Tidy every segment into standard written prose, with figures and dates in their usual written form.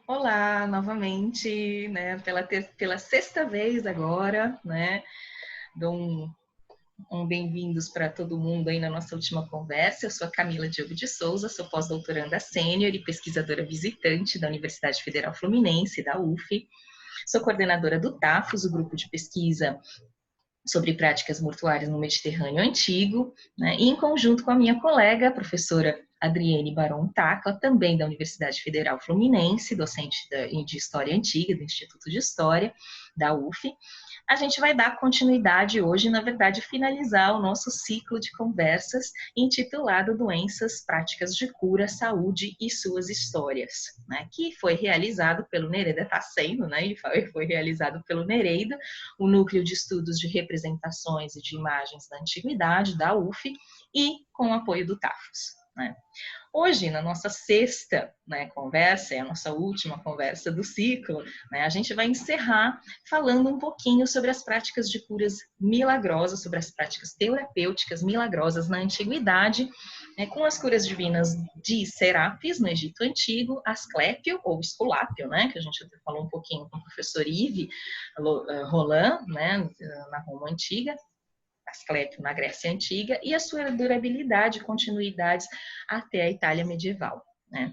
Olá, novamente, né, pela sexta vez agora, né, dou um bem-vindos para todo mundo aí na nossa última conversa. Eu sou a Camila Diogo de Souza, sou pós-doutoranda sênior e pesquisadora visitante da Universidade Federal Fluminense, da UF. Sou coordenadora do TAFOS, o grupo de pesquisa sobre práticas mortuárias no Mediterrâneo Antigo, né, e em conjunto com a minha colega, a professora Adriene Baron Tacla, também da Universidade Federal Fluminense, docente de História Antiga, do Instituto de História, da UF, a gente vai dar continuidade hoje, na verdade, finalizar o nosso ciclo de conversas intitulado Doenças, Práticas de Cura, Saúde e Suas Histórias, né, que foi realizado pelo Nereida, está sendo, né, ele foi realizado pelo Nereida, o Núcleo de Estudos de Representações e de Imagens da Antiguidade, da UF, e com o apoio do TAFOS, né. Hoje, na nossa sexta, né, conversa, é a nossa última conversa do ciclo, né, a gente vai encerrar falando um pouquinho sobre as práticas de curas milagrosas, sobre as práticas terapêuticas milagrosas na Antiguidade, né, com as curas divinas de Serapis, no Egito Antigo, Asclépio, ou Esculápio, né, que a gente até falou um pouquinho com o professor Yves Roland, né, na Roma Antiga, Asclépio na Grécia Antiga, e a sua durabilidade e continuidade até a Itália medieval, né?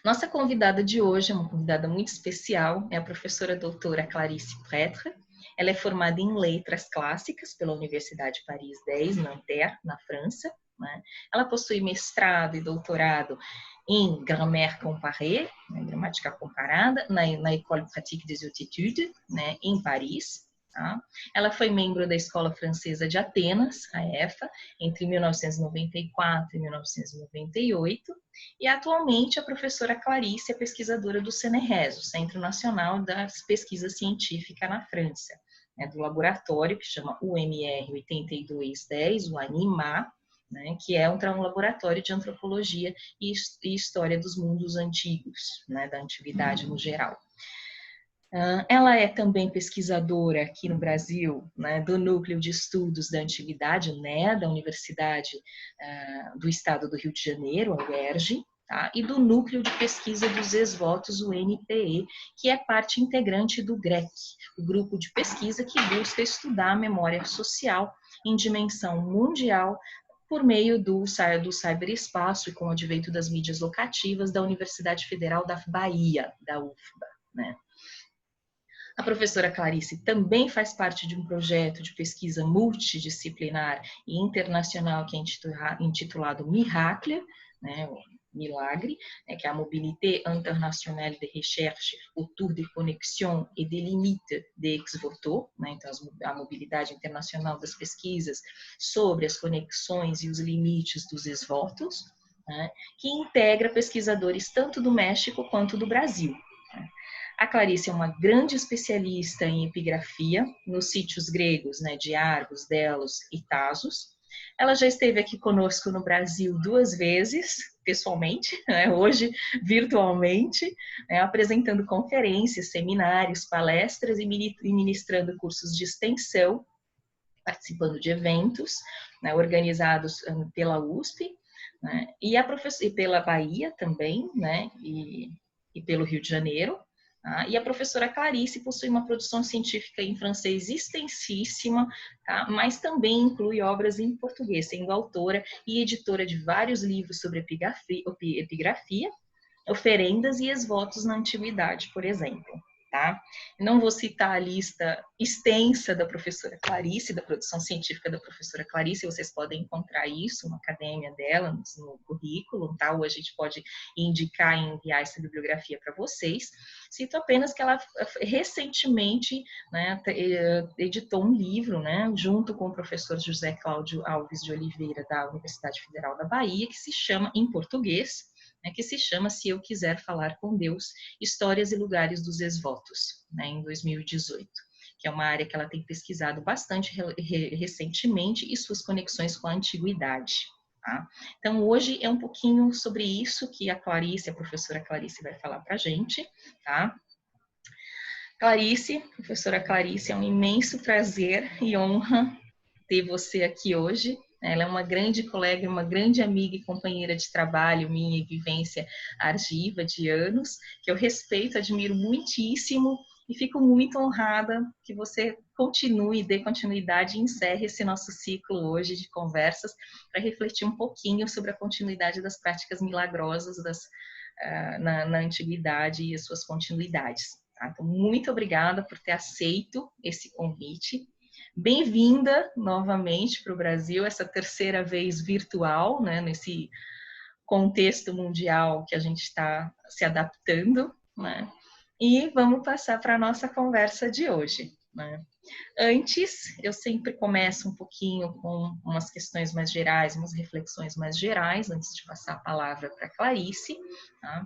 Nossa convidada de hoje é uma convidada muito especial, é a professora doutora Clarice Pretre. Ela é formada em Letras Clássicas pela Universidade Paris 10, Nanterre, na França, né? Ela possui mestrado e doutorado em Grammaire Comparée, né, gramática comparada, na École Pratique des Hautes Études, né, em Paris. Tá? Ela foi membro da Escola Francesa de Atenas, a EFA, entre 1994 e 1998, e atualmente a professora Clarice é pesquisadora do CNRS, o Centro Nacional das Pesquisas Científicas na França, né, do laboratório que chama UMR 8210, o ANIMA, né, que é um laboratório de antropologia e história dos mundos antigos, né, da antiguidade no geral. Ela é também pesquisadora aqui no Brasil, né, do Núcleo de Estudos da Antiguidade, né, da Universidade do Estado do Rio de Janeiro, a UERJ, tá, e do Núcleo de Pesquisa dos Ex-Votos, o NPE, que é parte integrante do GREC, o grupo de pesquisa que busca estudar a memória social em dimensão mundial por meio do cyberespaço e com o advento das mídias locativas da Universidade Federal da Bahia, da UFBA, né. A professora Clarice também faz parte de um projeto de pesquisa multidisciplinar e internacional que é intitulado Miracle, né, Milagre, né, que é a Mobilité Internationale de Recherche autour des connexions et des limites des ex-voto, né, então a mobilidade internacional das pesquisas sobre as conexões e os limites dos ex-votos, né, que integra pesquisadores tanto do México quanto do Brasil. A Clarice é uma grande especialista em epigrafia nos sítios gregos, né, de Argos, Delos e Tasos. Ela já esteve aqui conosco no Brasil 2 vezes, pessoalmente, né, hoje virtualmente, né, apresentando conferências, seminários, palestras e ministrando cursos de extensão, participando de eventos, né, organizados pela USP, né, e pela Bahia também, né, e pelo Rio de Janeiro. E a professora Clarice possui uma produção científica em francês extensíssima, tá? Mas também inclui obras em português, sendo autora e editora de vários livros sobre epigrafia, oferendas e ex-votos na antiguidade, por exemplo. Tá? Não vou citar a lista extensa da professora Clarice, da produção científica da professora Clarice, vocês podem encontrar isso na academia dela, no currículo, tá? Ou a gente pode indicar e enviar essa bibliografia para vocês. Cito apenas que ela recentemente, né, editou um livro, né, junto com o professor José Cláudio Alves de Oliveira, da Universidade Federal da Bahia, que se chama, em português, que se chama Se Eu Quiser Falar com Deus, Histórias e Lugares dos Ex-Votos, né, em 2018, que é uma área que ela tem pesquisado bastante recentemente e suas conexões com a antiguidade. Tá? Então, hoje é um pouquinho sobre isso que a Clarice, a professora Clarice, vai falar para a gente. Tá? Clarice, professora Clarice, é um imenso prazer e honra ter você aqui hoje, Ela é uma grande colega, uma grande amiga e companheira de trabalho, minha e vivência argiva de anos, que eu respeito, admiro muitíssimo e fico muito honrada que você continue, dê continuidade e encerre esse nosso ciclo hoje de conversas para refletir um pouquinho sobre a continuidade das práticas milagrosas na antiguidade e as suas continuidades. Tá? Então, muito obrigada por ter aceito esse convite. Bem-vinda novamente para o Brasil, essa terceira vez virtual, né, nesse contexto mundial que a gente está se adaptando, né? E vamos passar para a nossa conversa de hoje, né? Antes, eu sempre começo um pouquinho com umas questões mais gerais, umas reflexões mais gerais, antes de passar a palavra para a Clarice, tá?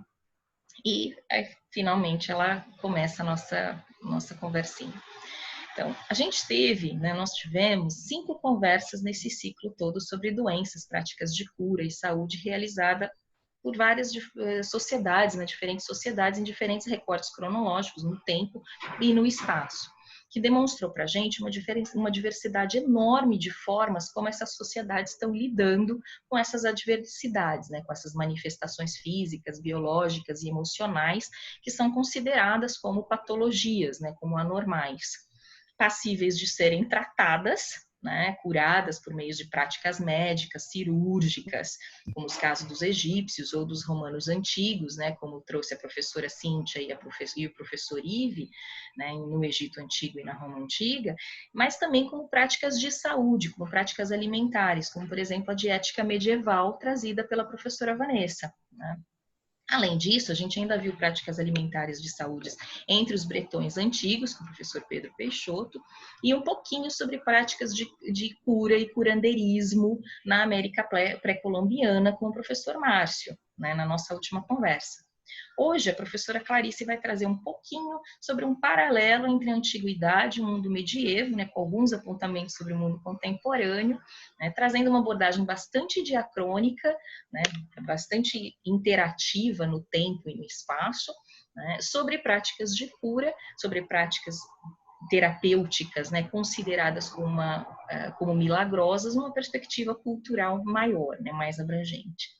E aí, finalmente ela começa a nossa conversinha. Então, a gente teve, né, nós tivemos 5 conversas nesse ciclo todo sobre doenças, práticas de cura e saúde realizada por várias sociedades, né, diferentes sociedades em diferentes recortes cronológicos, no tempo e no espaço, que demonstrou para a gente uma diversidade enorme de formas como essas sociedades estão lidando com essas adversidades, né, com essas manifestações físicas, biológicas e emocionais que são consideradas como patologias, né, como anormais, passíveis de serem tratadas, né, curadas por meio de práticas médicas, cirúrgicas, como os casos dos egípcios ou dos romanos antigos, né, como trouxe a professora Cíntia e o professor Ive, né, no Egito Antigo e na Roma Antiga, mas também como práticas de saúde, como práticas alimentares, como, por exemplo, a diética medieval trazida pela professora Vanessa, né. Além disso, a gente ainda viu práticas alimentares de saúde entre os bretões antigos, com o professor Pedro Peixoto, e um pouquinho sobre práticas de cura e curandeirismo na América pré-colombiana com o professor Márcio, né, na nossa última conversa. Hoje, a professora Clarice vai trazer um pouquinho sobre um paralelo entre a antiguidade e o mundo medievo, né, com alguns apontamentos sobre o mundo contemporâneo, né, trazendo uma abordagem bastante diacrônica, né, bastante interativa no tempo e no espaço, né, sobre práticas de cura, sobre práticas terapêuticas, né, consideradas como milagrosas, numa perspectiva cultural maior, né, mais abrangente.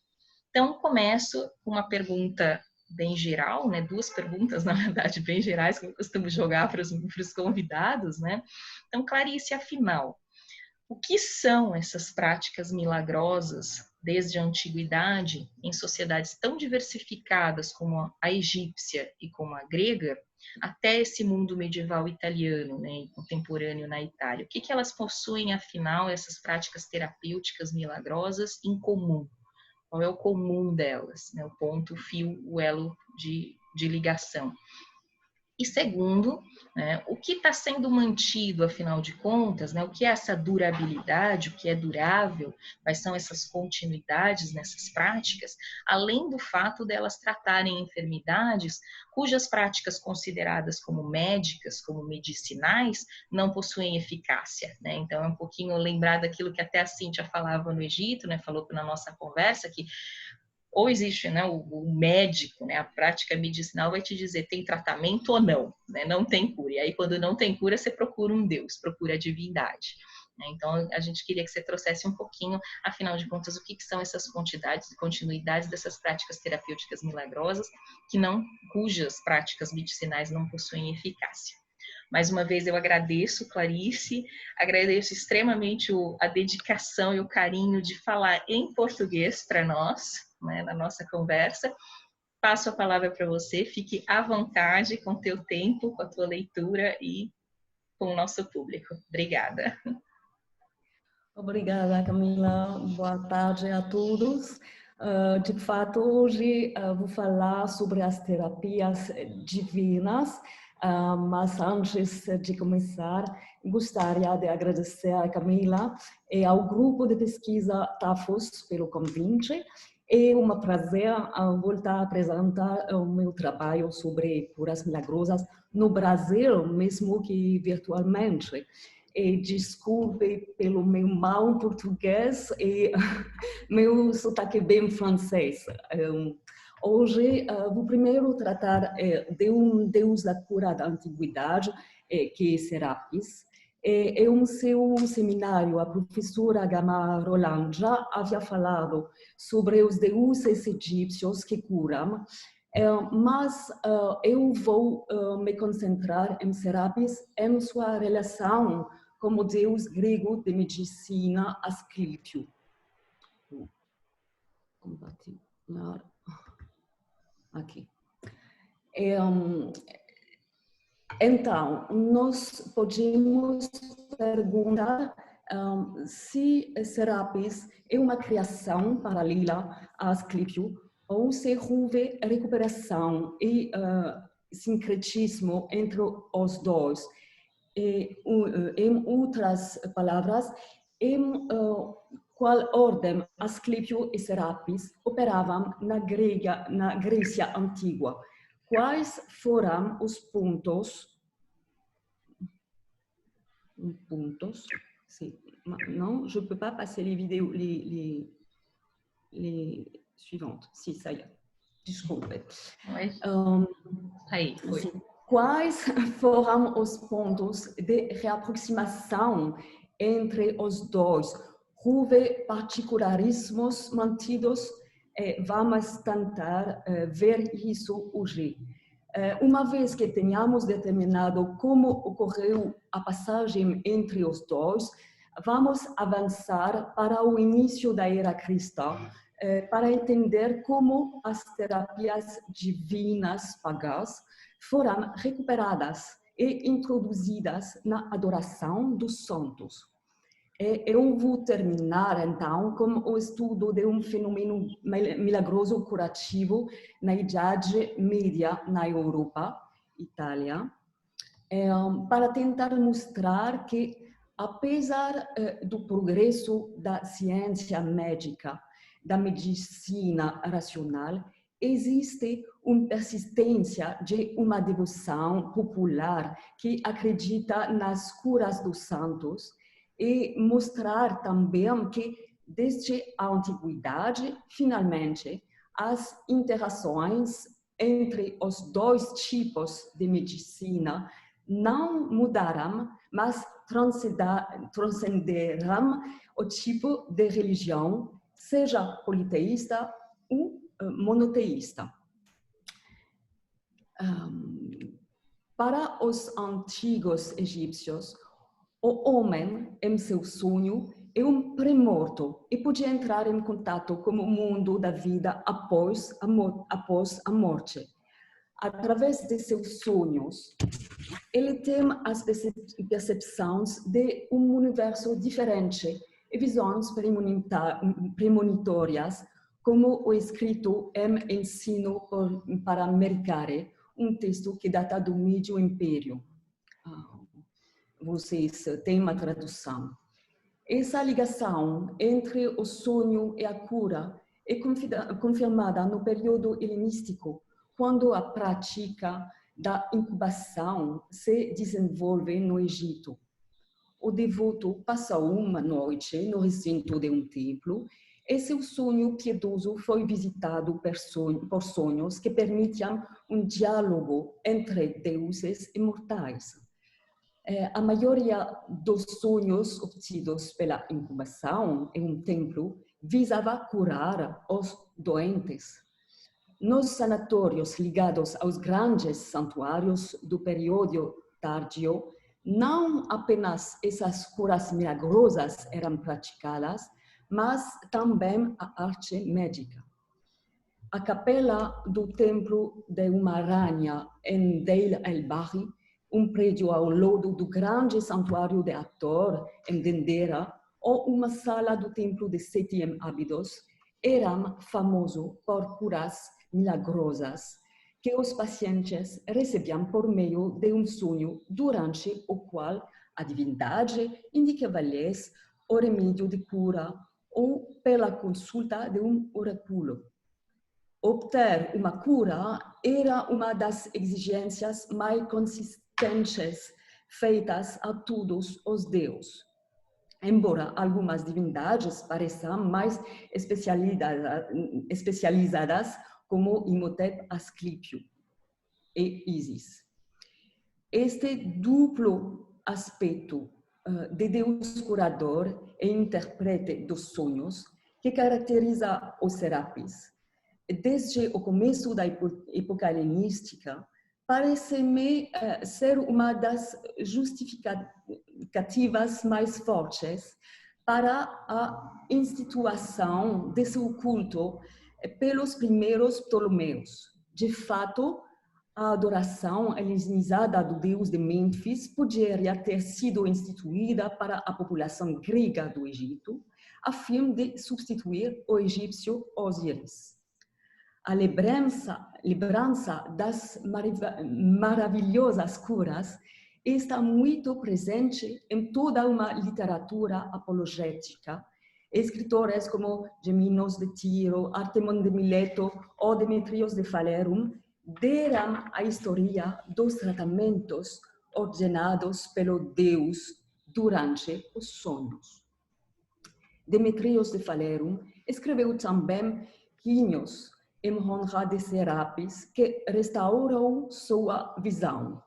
Então, começo com uma pergunta bem geral, né? 2 perguntas, na verdade, bem gerais, que eu costumo jogar para os convidados, né? Então, Clarice, afinal, o que são essas práticas milagrosas desde a antiguidade, em sociedades tão diversificadas como a egípcia e como a grega, até esse mundo medieval italiano, né, e contemporâneo na Itália? O que elas possuem, afinal, essas práticas terapêuticas milagrosas em comum? Qual é o comum delas, né? O ponto, o fio, o elo de ligação. E segundo, né, o que está sendo mantido, afinal de contas, né, o que é essa durabilidade, o que é durável, quais são essas continuidades nessas práticas, além do fato delas tratarem enfermidades cujas práticas consideradas como médicas, como medicinais, não possuem eficácia, né? Então é um pouquinho lembrar daquilo que até a Cíntia falava no Egito, né, falou na nossa conversa, que ou existe, né, o médico, né, a prática medicinal vai te dizer tem tratamento ou não, né, não tem cura. E aí, quando não tem cura, você procura um Deus, procura a divindade. Né? Então, a gente queria que você trouxesse um pouquinho, afinal de contas, o que são essas continuidades dessas práticas terapêuticas milagrosas, cujas práticas medicinais não possuem eficácia. Mais uma vez eu agradeço, Clarice, agradeço extremamente a dedicação e o carinho de falar em português para nós, né, na nossa conversa. Passo a palavra para você, fique à vontade com o teu tempo, com a tua leitura e com o nosso público. Obrigada. Obrigada, Camila. Boa tarde a todos. De fato, hoje vou falar sobre as terapias divinas, mas antes de começar, gostaria de agradecer a Camila e ao grupo de pesquisa TAFOS pelo convite. É um prazer voltar a apresentar o meu trabalho sobre curas milagrosas no Brasil, mesmo que virtualmente. E desculpe pelo meu mau português e meu sotaque bem francês. Hoje vou primeiro tratar de um deus da cura da antiguidade, que é Serapis. E em seu seminário, a professora Gama Roland já havia falado sobre os deuses egípcios que curam, mas eu vou me concentrar em Serapis em sua relação com o deus grego de medicina Asclépio. Compartilhar aqui. Então, nós podemos perguntar se Serapis é uma criação paralela a Asclépio ou se houve recuperação e sincretismo entre os dois. Em outras palavras, em qual ordem Asclépio e Serapis operavam na Grécia antiga? Quais foram os pontos? Sim. Non, je ne peux pas passer les vidéos, les suivantes. Si, ça y est. Desculpe. Aí, foi. Sim. Quais foram os pontos de reaproximação entre os dois? Houve particularismos mantidos? Vamos tentar ver isso hoje. Uma vez que tenhamos determinado como ocorreu a passagem entre os dois, vamos avançar para o início da era cristã, para entender como as terapias divinas pagãs foram recuperadas e introduzidas na adoração dos santos. Eu vou terminar, então, com o estudo de um fenômeno milagroso curativo na Idade Média na Europa, Itália, para tentar mostrar que, apesar do progresso da ciência médica, da medicina racional, existe uma persistência de uma devoção popular que acredita nas curas dos santos, e mostrar também que, desde a antiguidade, finalmente, as interações entre os dois tipos de medicina não mudaram, mas transcenderão o tipo de religião, seja politeísta ou monoteísta. Para os antigos egípcios, o homem, em seu sonho, é um pré-morto e pode entrar em contato com o mundo da vida após a morte. Através de seus sonhos, ele tem as percepções de um universo diferente e visões premonitórias, como o escrito em Ensino para Mercare, um texto que data do Médio Império. Vocês têm uma tradução. Essa ligação entre o sonho e a cura é confirmada no período helenístico, quando a prática da incubação se desenvolve no Egito. O devoto passa uma noite no recinto de um templo e seu sonho piedoso foi visitado por sonhos que permitiam um diálogo entre deuses e mortais. A maioria dos sonhos obtidos pela incubação em um templo visava curar os doentes. Nos sanatórios ligados aos grandes santuários do período tardio, não apenas essas curas milagrosas eram praticadas, mas também a arte médica. A capela do Templo de uma Aranha em Deir el-Bahri, um prédio ao lado do grande santuário de Hathor, em Dendera, ou uma sala do Templo de Seti em Abidos, eram famosos por curas milagrosas que os pacientes recebiam por meio de um sonho, durante o qual a divindade indicava-lhes o remédio de cura ou pela consulta de um oráculo. Obter uma cura era uma das exigências mais consistentes feitas a todos os deuses. Embora algumas divindades pareçam mais especializadas, como Imhotep, Asclépio e Isis. Este duplo aspecto de Deus curador e intérprete dos sonhos que caracteriza os Serapis. Desde o começo da época helenística, parece-me ser uma das justificativas mais fortes para a instituição desse culto pelos primeiros Ptolomeus. De fato, a adoração helenizada do deus de Mênfis poderia ter sido instituída para a população grega do Egito, a fim de substituir o egípcio Osíris. A lembrança das maravilhosas curas está muito presente em toda uma literatura apologética. Escritores como Geminos de Tiro, Artemon de Mileto ou Demetrios de Phalerum deram a história dos tratamentos ordenados pelo Deus durante os sonhos. Demetrios de Phalerum escreveu também hinos em honra de Serapis que restauram sua visão.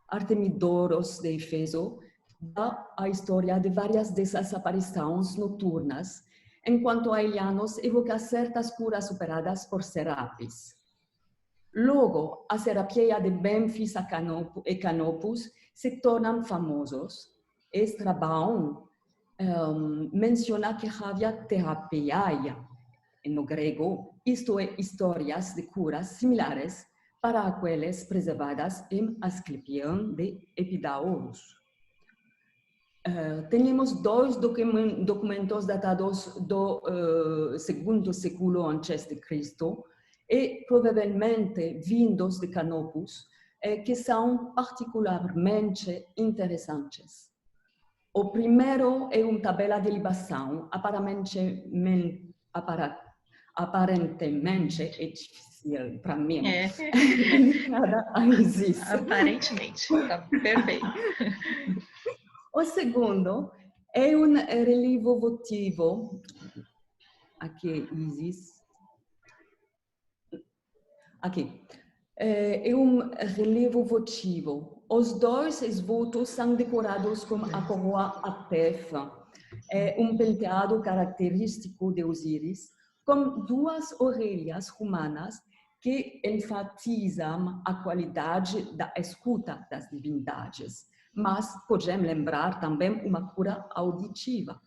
Artemidoros de Éfeso dá a história de várias dessas aparições noturnas, enquanto Aelianos evoca certas curas superadas por Serapis. Logo, a Serapia de Mênfis e Canopus se tornam famosos. Estrabão menciona que havia terapiaia, no grego, isto é, histórias de curas similares para aquelas preservadas em Asclepião de Epidaurus. Temos dois documentos datados do segundo século antes de Cristo e provavelmente vindos de Canopus, que são particularmente interessantes. O primeiro é uma tabela de libação, aparentemente é difícil para mim. Nada existe. Aparentemente, tá perfeito. O segundo é um relevo votivo. Aqui existe. Aqui. É um relevo votivo. Os dois esvotos são decorados com a coroa Apef, um penteado característico de Osíris, com duas orelhas humanas que enfatizam a qualidade da escuta das divindades, mas podemos lembrar também uma cura auditiva,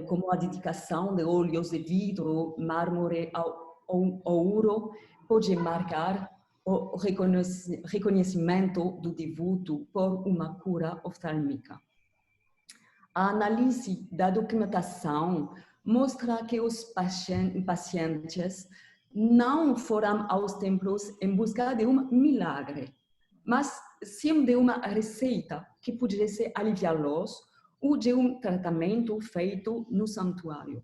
como a dedicação de olhos de vidro, mármore ou ouro, pode marcar o reconhecimento do devoto por uma cura oftálmica. A análise da documentação mostra que os pacientes não foram aos templos em busca de um milagre, mas sim de uma receita que pudesse aliviá-los ou de um tratamento feito no santuário.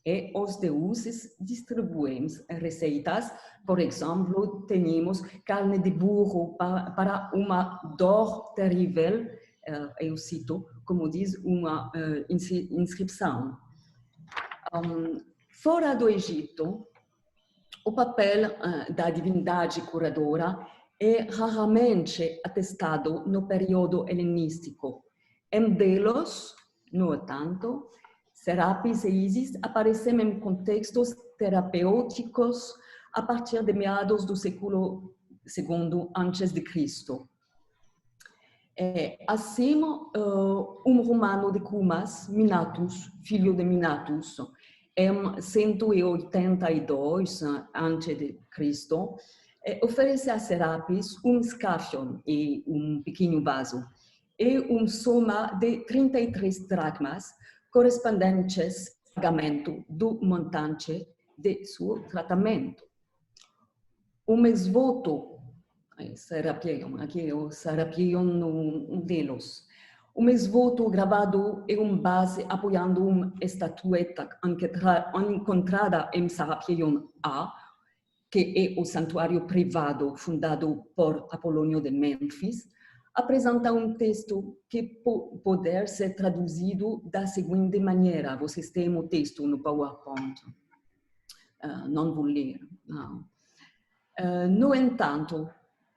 E os deuses distribuem receitas, por exemplo, temos carne de burro para uma dor terrível, eu cito, como diz uma inscrição. Fora do Egito, o papel da divindade curadora é raramente atestado no período helenístico. Em Delos, no entanto, Serapis e Isis aparecem em contextos terapêuticos a partir de meados do século II a.C. Assim, um romano de Cumas, Minatus, filho de Minatus, em 182 a.C., oferece a Serapis um escafion e um pequeno vaso, e uma soma de 33 dracmas, correspondentes ao pagamento do montante de seu tratamento. Um esvoto, aqui é o Serapion Delos, um esvoto gravado em uma base apoiando uma estatueta encontrada em Serapion A, que é o santuário privado fundado por Apolônio de Mênfis, apresenta um texto que pode ser traduzido da seguinte maneira. Vocês têm o texto no PowerPoint. Não vou ler. Não. No entanto,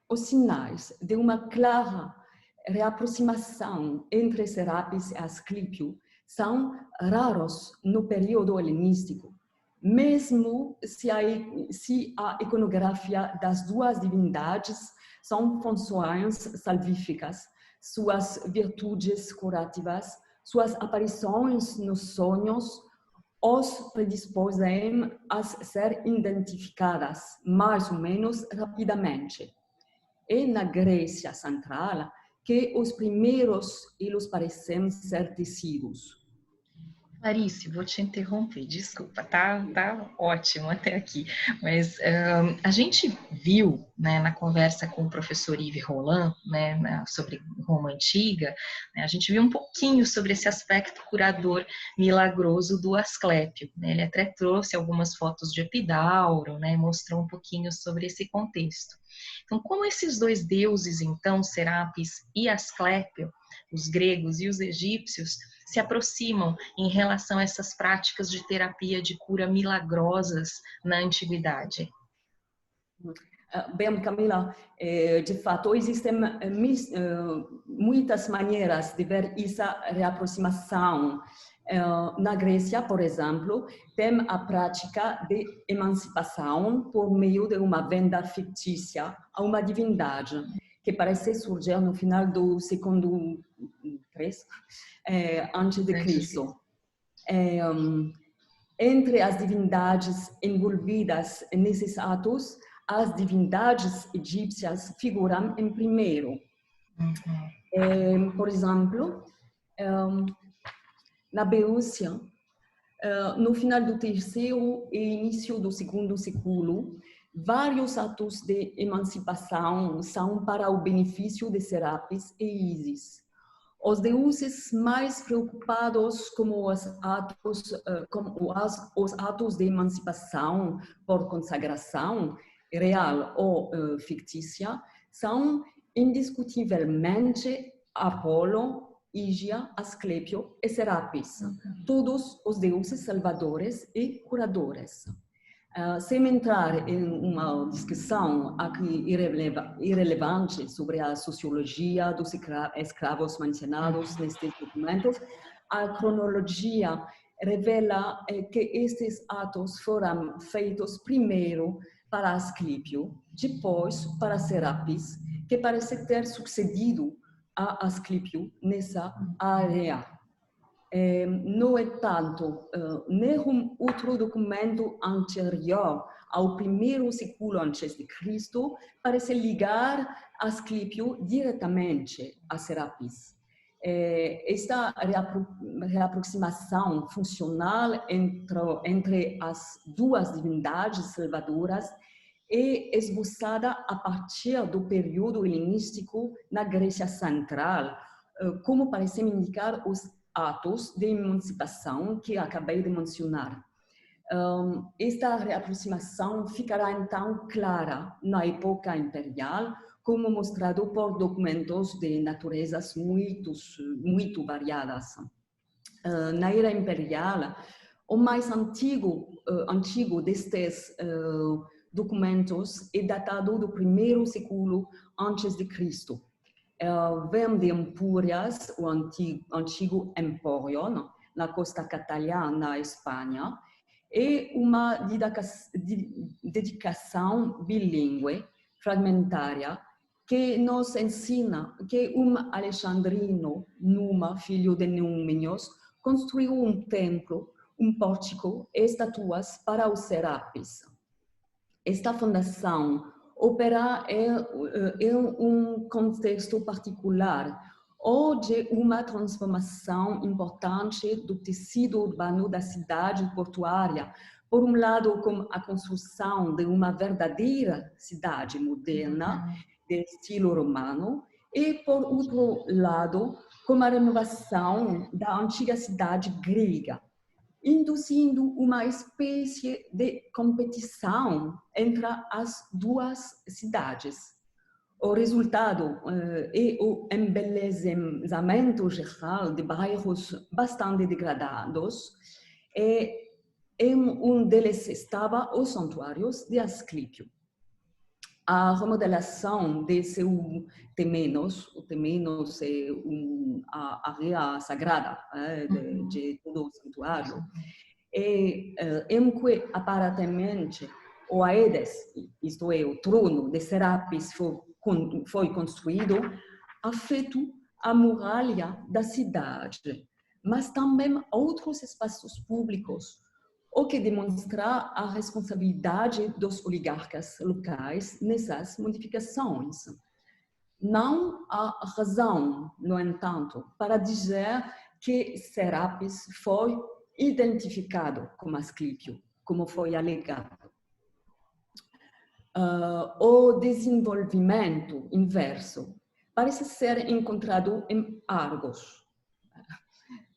os sinais de uma clara reaproximação entre Serapis e Asclépio são raros no período helenístico, mesmo se a iconografia das duas divindades são funções salvíficas, suas virtudes curativas, suas aparições nos sonhos os predispõem a ser identificadas mais ou menos rapidamente. É na Grécia Central que os primeiros elos parecem ser tecidos. Clarice, vou te interromper, desculpa, tá ótimo até aqui, mas a gente viu, né, na conversa com o professor Yves Roland, né, sobre Roma Antiga, né, a gente viu um pouquinho sobre esse aspecto curador milagroso do Asclépio, né, ele até trouxe algumas fotos de Epidauro, né, mostrou um pouquinho sobre esse contexto. Então, como esses dois deuses, então, Serapis e Asclépio, os gregos e os egípcios, se aproximam em relação a essas práticas de terapia de cura milagrosas na antiguidade? Bem, Camila, de fato, existem muitas maneiras de ver essa reaproximação. Na Grécia, por exemplo, tem a prática de emancipação por meio de uma venda fictícia a uma divindade, que parece surgir no final do século III antes de Cristo. Entre as divindades envolvidas nesses atos, as divindades egípcias figuram em primeiro. Por exemplo, na Beócia, no final do terceiro e início do segundo século, vários atos de emancipação são para o benefício de Serapis e Ísis. Os deuses mais preocupados com os atos de emancipação por consagração, real ou fictícia, são indiscutivelmente Apolo, Higia, Asclépio e Serapis, todos os deuses salvadores e curadores. Sem entrar em uma discussão aqui irrelevante sobre a sociologia dos escravos mencionados nestes documentos, a cronologia revela que estes atos foram feitos primeiro para Asclépio, depois para Serapis, que parece ter sucedido a Asclépio nessa área. No entanto, nenhum outro documento anterior ao primeiro século antes de Cristo parece ligar Asclépio diretamente a Serapis. Esta reaproximação funcional entre as duas divindades salvadoras é esboçada a partir do período helenístico na Grécia Central, como parecem indicar os atos de emancipação que acabei de mencionar. Esta reaproximação ficará então clara na época imperial, como mostrado por documentos de naturezas muito variadas. Na era imperial, o mais antigo destes documentos é datado do primeiro século antes de Cristo. Vem de Empúrias, o antigo Empório, na costa catalana, na Espanha, e uma dedicação bilíngue, fragmentária, que nos ensina que alexandrino, Numa, filho de Númenos, construiu um templo, um pórtico e estatuas para os Serapis. Esta fundação opera em um contexto particular, ou de uma transformação importante do tecido urbano da cidade portuária, por um lado com a construção de uma verdadeira cidade moderna, de estilo romano, e por outro lado com a renovação da antiga cidade grega, induzindo uma espécie de competição entre as duas cidades. O resultado é o embelezamento geral de bairros bastante degradados, e em um deles estava os santuários de Asclépio. a remodelação desse temenos, o temenos é a área sagrada de todo o santuário, em que aparentemente o Aedes, isto é, o trono de Serapis foi construído, afetou a muralha da cidade, mas também outros espaços públicos, o que demonstra a responsabilidade dos oligarcas locais nessas modificações. Não há razão, no entanto, para dizer que Serapis foi identificado como Asclépio, como foi alegado. O desenvolvimento inverso parece ser encontrado em Argos.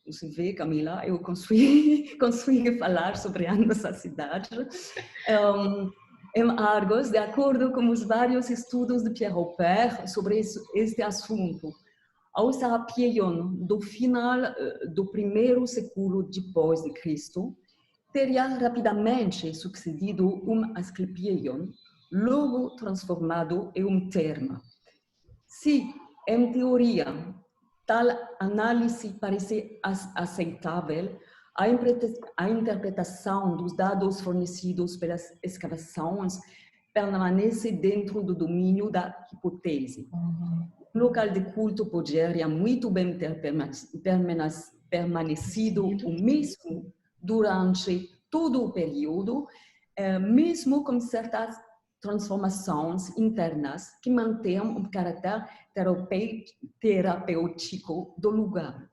Você vê, Camila, eu consegui falar sobre a nossa cidade. Em Argos, de acordo com os vários estudos de Pierre Aupert sobre este assunto, ao Serapion do final do primeiro século depois de Cristo, teria rapidamente sucedido Asclepieion, logo transformado em termo. Se, em teoria, tal análise parece aceitável, a interpretação dos dados fornecidos pelas escavações permanece dentro do domínio da hipótese. O local de culto poderia muito bem ter permanecido o mesmo durante todo o período, mesmo com certas transformações internas que mantenham o caráter terapêutico do lugar.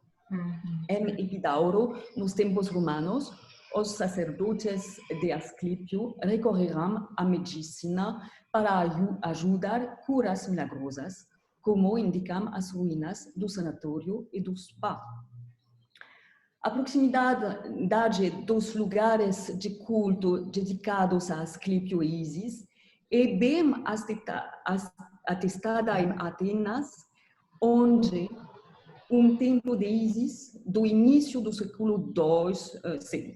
Em Epidauro, nos tempos romanos, os sacerdotes de Asclépio recorreram à medicina para ajudar curas milagrosas, como indicam as ruínas do sanatório e do spa. A proximidade dos lugares de culto dedicados a Asclépio e Ísis é bem atestada em Atenas, onde templo de Ísis do início do século II,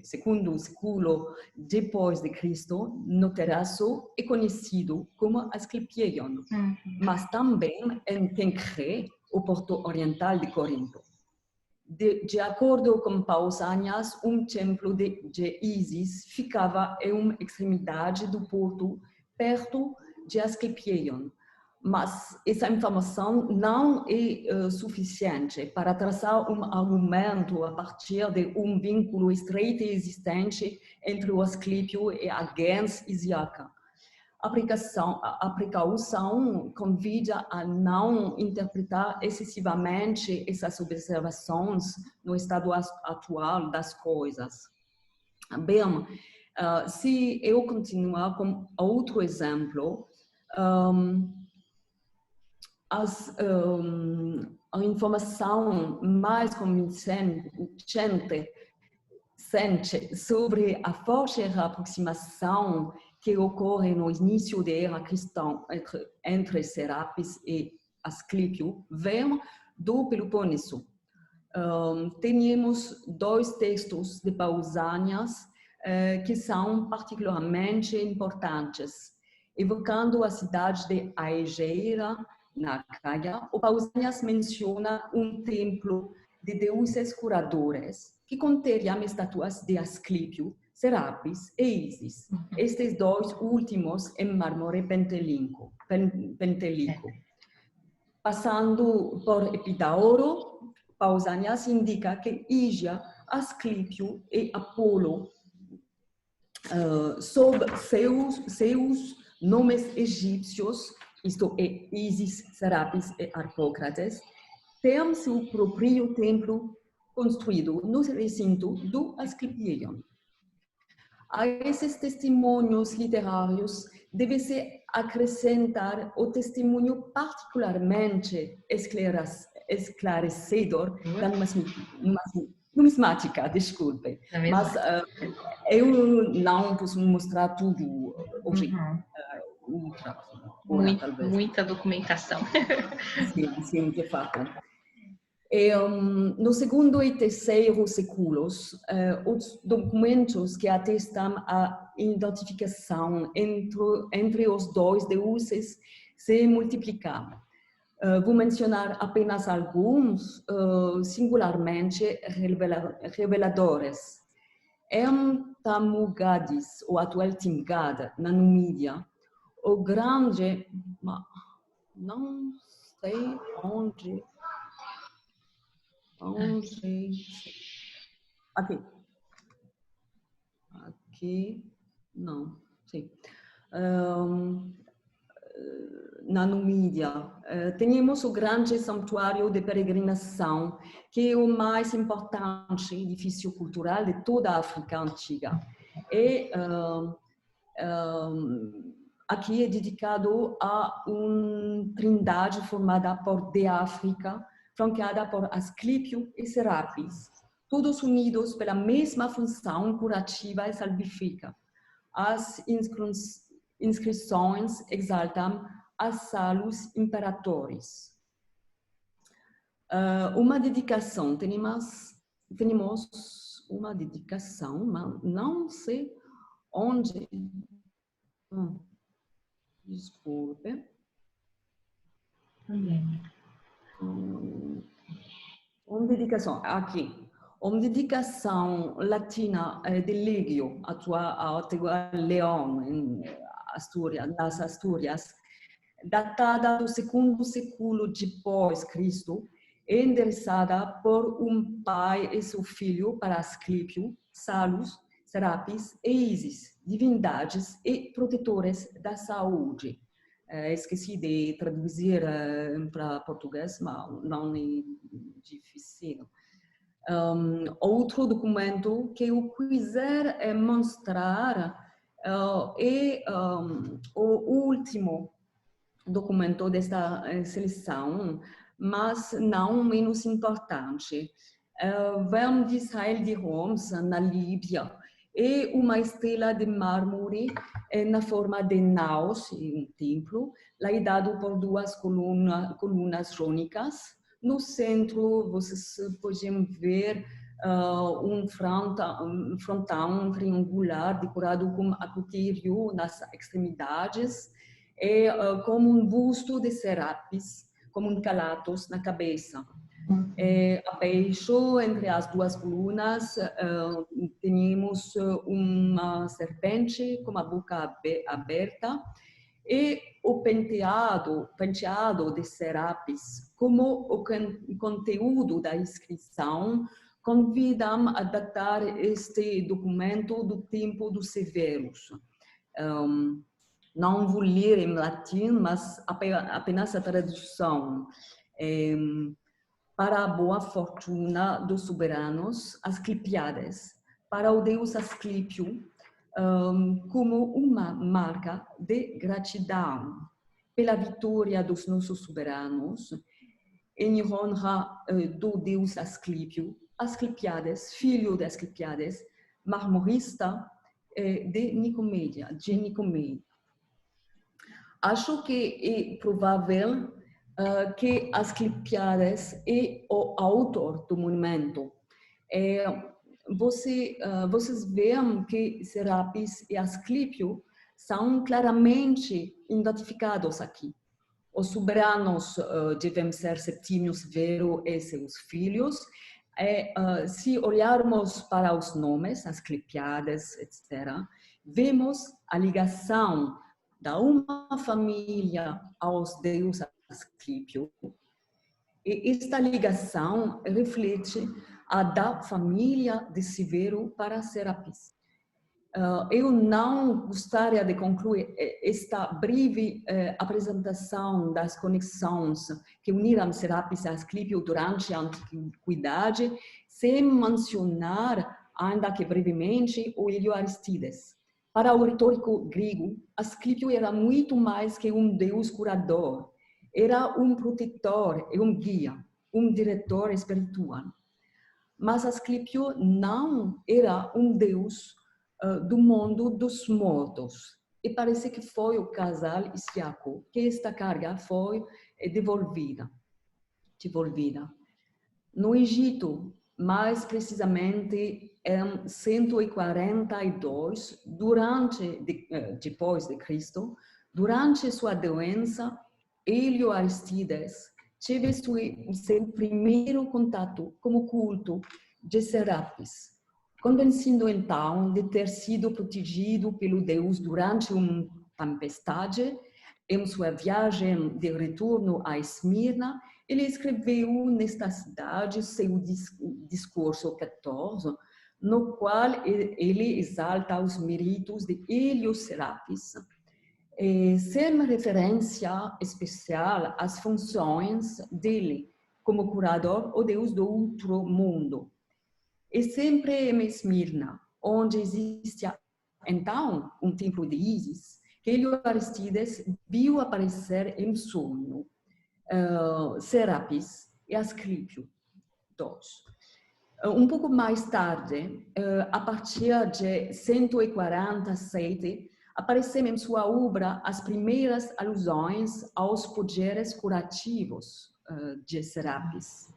segundo século depois de Cristo, no terraço, é conhecido como Asclepieion, mas também em Kenkre, o porto oriental de Corinto. De acordo com Pausanias, templo de Ísis ficava em uma extremidade do porto, perto de Asclepieion. Mas essa informação não é suficiente para traçar argumento a partir de vínculo estreito existente entre o Asclépio e a gens isiaca. A precaução convida a não interpretar excessivamente essas observações no estado atual das coisas. Bem, se eu continuar com outro exemplo, a informação mais convincente sobre a forte aproximação que ocorre no início da era cristã entre Serapis e Asclépio vem do Peloponeso. Temos dois textos de Pausanias que são particularmente importantes. Evocando a cidade de Aegeira, na Acaia, o Pausanias menciona templo de deuses curadores que conteriam estátuas de Asclépio, Serapis e Ísis. Estes dois últimos em mármore pentelíco. Passando por Epidauro, Pausanias indica que Ígia, Asclépio e Apolo, sob seus nomes egípcios, isto é, Ísis, Serapis e Harpócrates, têm seu próprio templo construído no recinto do Asclepieion. A esses testemunhos literários deve-se acrescentar o testemunho particularmente esclarecedor da numismática, desculpe. Mas eu não posso mostrar tudo hoje. Muita documentação. Sim, de fato. No segundo e terceiro séculos, os documentos que atestam a identificação entre os dois deuses se multiplicar. Vou mencionar apenas alguns, singularmente reveladores. Tamugadis, o atual Timgad, na Numídia, o grande, não sei onde, aqui, não, sim. Na Numídia, temos o grande santuário de peregrinação, que é o mais importante edifício cultural de toda a África Antiga. E aqui é dedicado a uma trindade formada por de África, flanqueada por Asclépio e Serapis, todos unidos pela mesma função curativa e salvífica. As inscrições exaltam as salus imperatores. Uma dedicação, temos uma dedicação, mas não sei onde. Desculpe. Uma dedicação, aqui. Uma dedicação latina de Legio, atual Leão, em nas Astúrias, datada do segundo século depois de Cristo, endereçada por um pai e seu filho para Asclépio, Salus, Serapis e Ísis, divindades e protetores da saúde. Esqueci de traduzir para português, mas não é difícil. Outro documento que eu quiser mostrar é o último documento desta seleção, mas não menos importante. Vem de Israel de Homs, na Líbia, e uma estrela de mármore na forma de naus, um templo, laidado por duas colunas jônicas. No centro, vocês podem ver um frontão triangular decorado com acrotério nas extremidades, e como um busto de Serapis, como um calatos na cabeça. Abaixo, entre as duas colunas, temos uma serpente com a boca aberta e o penteado de Serapis, como o conteúdo da inscrição, convidam a datar este documento do tempo dos Severos. Não vou ler em latim, mas apenas a tradução. Para a boa fortuna dos soberanos, Asclepiades, para o deus Asclépio, como uma marca de gratidão pela vitória dos nossos soberanos, em honra do deus Asclépio, Asclepiades, filho de Asclepiades, marmorista de Nicomédia. Acho que é provável que Asclepiades é o autor do monumento. Vocês veem que Serapis e Asclépio são claramente identificados aqui. Os soberanos devem ser Septímio Severo e seus filhos. Se olharmos para os nomes, Asclepiades, etc., vemos a ligação da uma família aos deuses Asclépio. E esta ligação reflete a da família de Severo para Serapis. Eu não gostaria de concluir esta breve apresentação das conexões que uniram Serapis a Asclépio durante a Antiguidade, sem mencionar, ainda que brevemente, o Hélio Aristides. Para o retórico grego, Asclépio era muito mais que um deus curador. Era um protetor e um guia, um diretor espiritual. Mas Asclépio não era um deus do mundo dos mortos. E parece que foi o casal Isiaco que esta carga foi devolvida. No Egito, mais precisamente em 142, depois de Cristo, durante sua doença, Hélio Aristides teve seu primeiro contato com o culto de Serapis, convencido então de ter sido protegido pelo Deus durante uma tempestade. Em sua viagem de retorno a Esmirna, ele escreveu nesta cidade seu discurso 14, no qual ele exalta os méritos de Hélio Serapis, sem referência especial às funções dele como curador ou Deus do outro mundo. E sempre em Esmirna, onde existe então um templo de Ísis, que Hélio Aristides viu aparecer em sonho Serapis e Asclépio, todos. Um pouco mais tarde, a partir de 147, aparecem em sua obra as primeiras alusões aos poderes curativos de Serapis.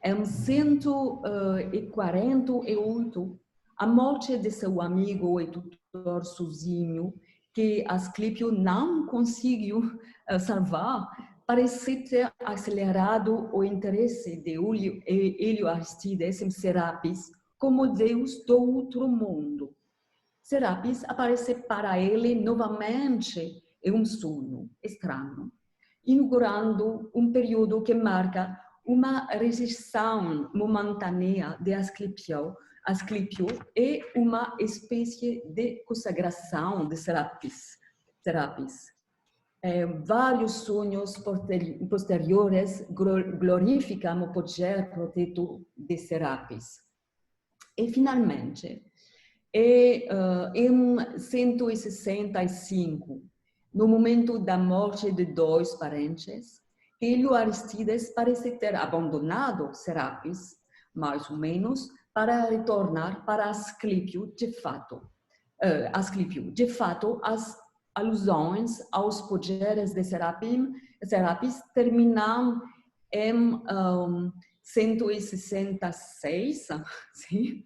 Em 148, a morte de seu amigo e tutor sozinho, que Asclépio não conseguiu salvar, parece ter acelerado o interesse de Hélio Aristides em Serapis como Deus do outro mundo. Serapis aparece para ele novamente em um sonho estranho, inaugurando um período que marca uma rejeição momentânea de Asclépio e uma espécie de consagração de Serapis. Vários sonhos posteriores glorificam o poder protetor de Serapis. E, finalmente, em 165, no momento da morte de dois parentes, Hélio Aristides parece ter abandonado Serapis, mais ou menos, para retornar para Asclépio de fato. As alusões aos poderes de Serapis terminam em 166, sim?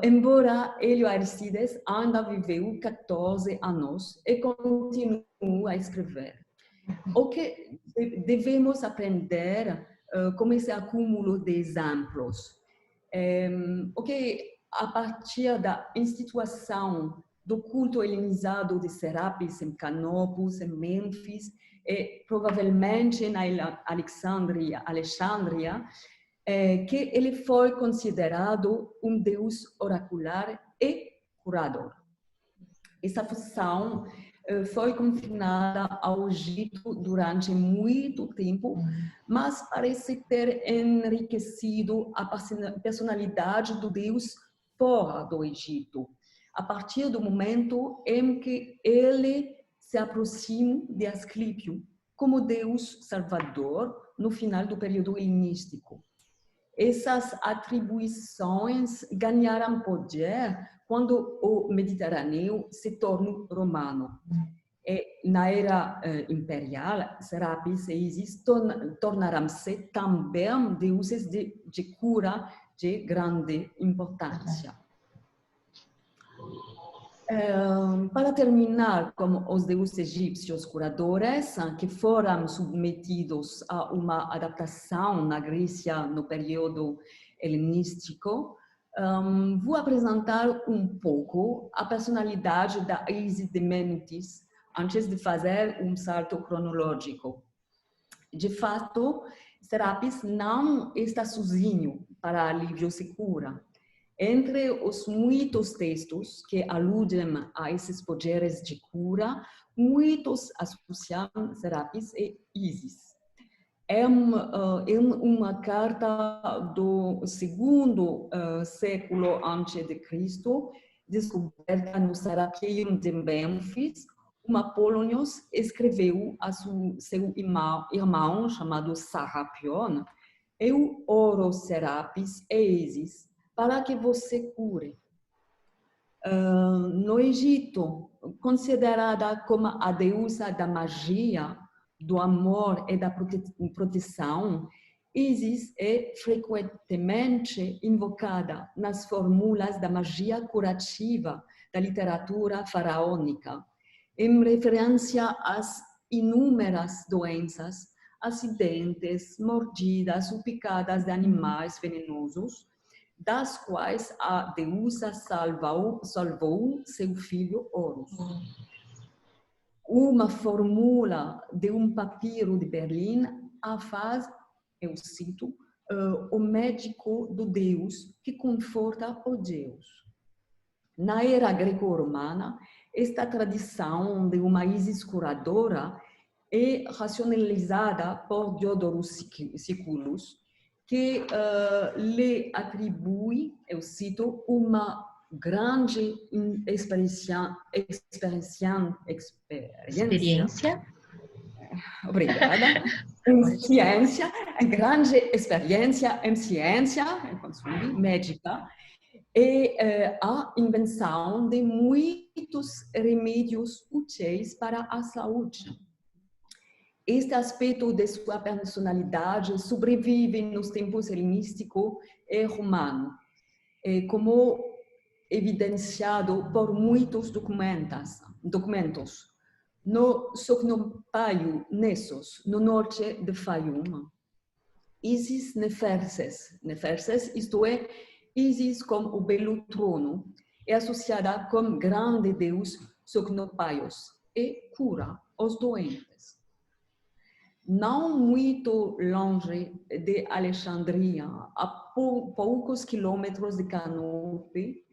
Embora Hélio Aristides ainda viveu 14 anos e continua a escrever. O que devemos aprender com esse acúmulo de exemplos? O que, a partir da instituição do culto helenizado de Serapis em Canopus, em Mênfis, e provavelmente na Alexandria, que ele foi considerado um deus oracular e curador. Essa função foi confinada ao Egito durante muito tempo, mas parece ter enriquecido a personalidade do deus fora do Egito, a partir do momento em que ele se aproxima de Asclépio como deus salvador no final do período helenístico. Essas atribuições ganharam poder quando o Mediterrâneo se tornou romano. E na era imperial, Serapis e Ísis tornaram-se também deuses de cura de grande importância. Para terminar, como os deuses egípcios curadores, que foram submetidos a uma adaptação na Grécia no período helenístico, vou apresentar um pouco a personalidade da Ísis de Mênfis antes de fazer um salto cronológico. De fato, Serapis não está sozinho para alívio e cura. Entre os muitos textos que aludem a esses poderes de cura, muitos associam Serapis e Ísis. Em uma carta do segundo século antes de Cristo, descoberta no Serapeum de Mênfis, Apolônios escreveu a seu irmão chamado Serapion: eu oro Serapis e Ísis para que você cure. No Egito, considerada como a deusa da magia, do amor e da proteção, Isis é frequentemente invocada nas fórmulas da magia curativa da literatura faraônica, em referência às inúmeras doenças, acidentes, mordidas ou picadas de animais venenosos, das quais a deusa salvou seu filho Horus. Uma fórmula de um papiro de Berlim afaz, eu cito, o médico do Deus que conforta o Deus. Na era greco-romana, esta tradição de uma Isis curadora é racionalizada por Diodorus Siculus, que lhe atribui, eu cito, uma grande experiência. Obrigada. Em ciência, grande experiência em ciência, médica, e a invenção de muitos remédios úteis para a saúde. Este aspecto de sua personalidade sobrevive nos tempos helenístico e romano, como evidenciado por muitos documentos. No Sognopaio Nessos, no norte de Fayum, Isis Neferses, isto é, Isis com o belo trono, é associada com grande deus Sognopaios e cura os doentes. Não muito longe de Alexandria, a poucos quilômetros de Canope,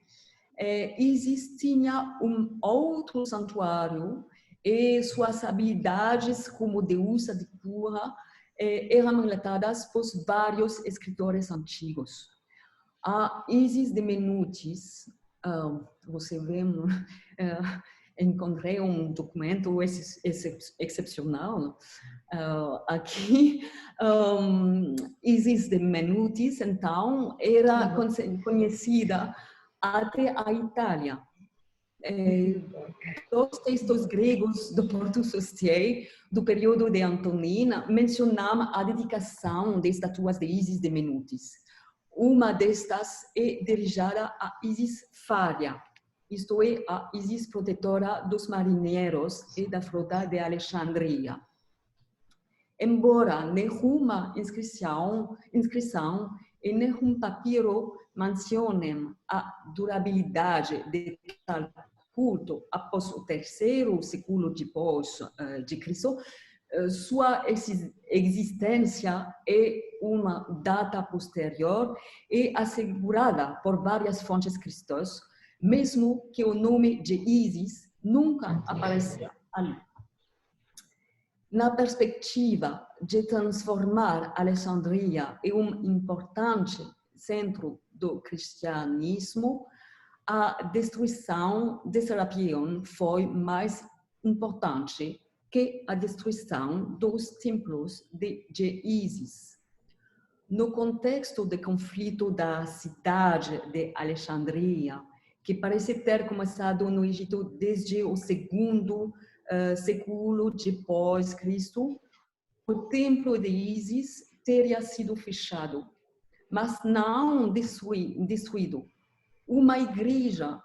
Isis tinha um outro santuário e suas habilidades como deusa de cura eram relatadas por vários escritores antigos. A Isis de Menutis, você vê, encontrei um documento excepcional aqui. Isis de Menutis, então, era conhecida até a Itália. Os textos gregos do Porto Sostier, do período de Antonina, mencionam a dedicação de estatuas de Isis de Menutis. Uma destas é dirigida a Isis Fária, isto é, a Isis protetora dos marinheiros e da frota de Alexandria. Embora nenhuma inscrição e nenhum papiro mencionem a durabilidade de tal culto após o terceiro século depois de Cristo, sua existência é uma data posterior e assegurada por várias fontes cristãs, mesmo que o nome de Isis nunca apareça ali. Na perspectiva de transformar Alexandria em um importante centro do cristianismo, a destruição de Serapion foi mais importante que a destruição dos templos de Isis. No contexto do conflito da cidade de Alexandria, que parece ter começado no Egito desde o segundo século depois de Cristo, o templo de Isis teria sido fechado, mas não destruído. Uma igreja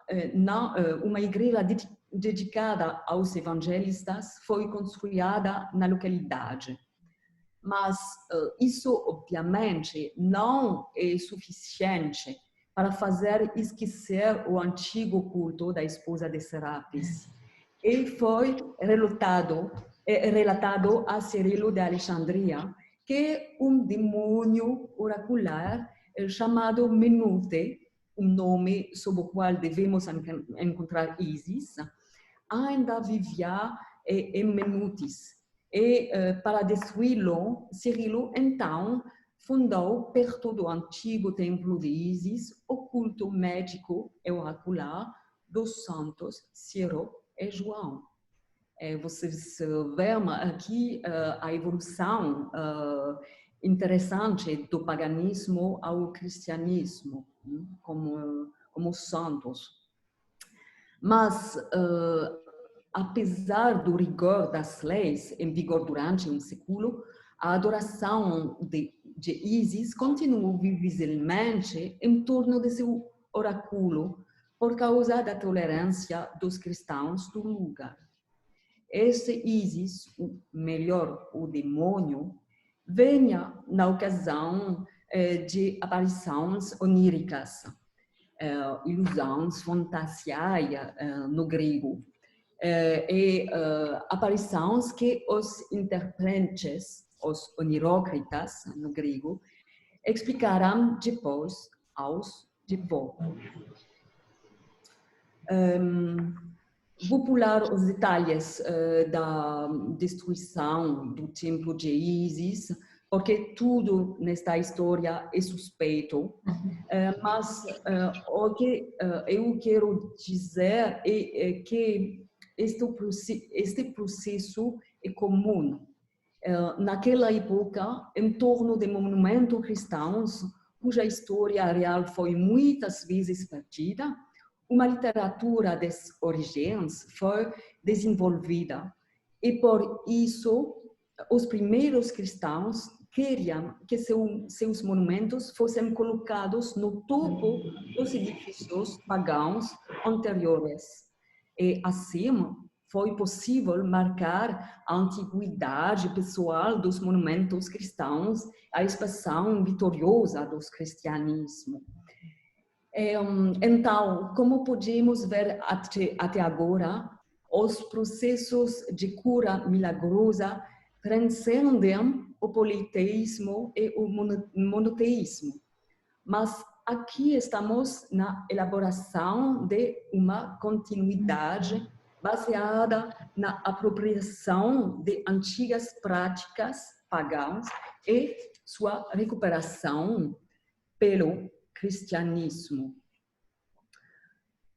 dedicada aos evangelistas foi construída na localidade. Mas isso, obviamente, não é suficiente para fazer esquecer o antigo culto da esposa de Serapis. E foi relatado a Cirilo de Alexandria que um demônio oracular chamado Menute, um nome sob o qual devemos encontrar Isis, ainda vivia em Menutis. E para destruí-lo, Cirilo então fundou perto do antigo templo de Isis o culto médico e oracular dos santos Ciro e João. Vocês veem aqui a evolução interessante do paganismo ao cristianismo, como santos. Mas, apesar do rigor das leis em vigor durante um século, a adoração de de Isis continuam visivelmente em torno de seu oráculo por causa da tolerância dos cristãos do lugar. Este Isis, ou melhor, o demônio, venha na ocasião de aparições oníricas, ilusões fantasiais no grego, e aparições que os intérpretes, os onirócritas no grego, explicarão depois aos devotos. Vou pular os detalhes da destruição do templo de Isis, porque tudo nesta história é suspeito, mas o que eu quero dizer é que este processo é comum. Naquela época, em torno de monumentos cristãos, cuja história real foi muitas vezes perdida, uma literatura das origens foi desenvolvida. E por isso, os primeiros cristãos queriam que seus monumentos fossem colocados no topo dos edifícios pagãos anteriores. E assim, foi possível marcar a antiguidade pessoal dos monumentos cristãos, a expansão vitoriosa do cristianismo. Então, como podemos ver até agora, os processos de cura milagrosa transcendem o politeísmo e o monoteísmo. Mas aqui estamos na elaboração de uma continuidade baseada na apropriação de antigas práticas pagãs e sua recuperação pelo cristianismo.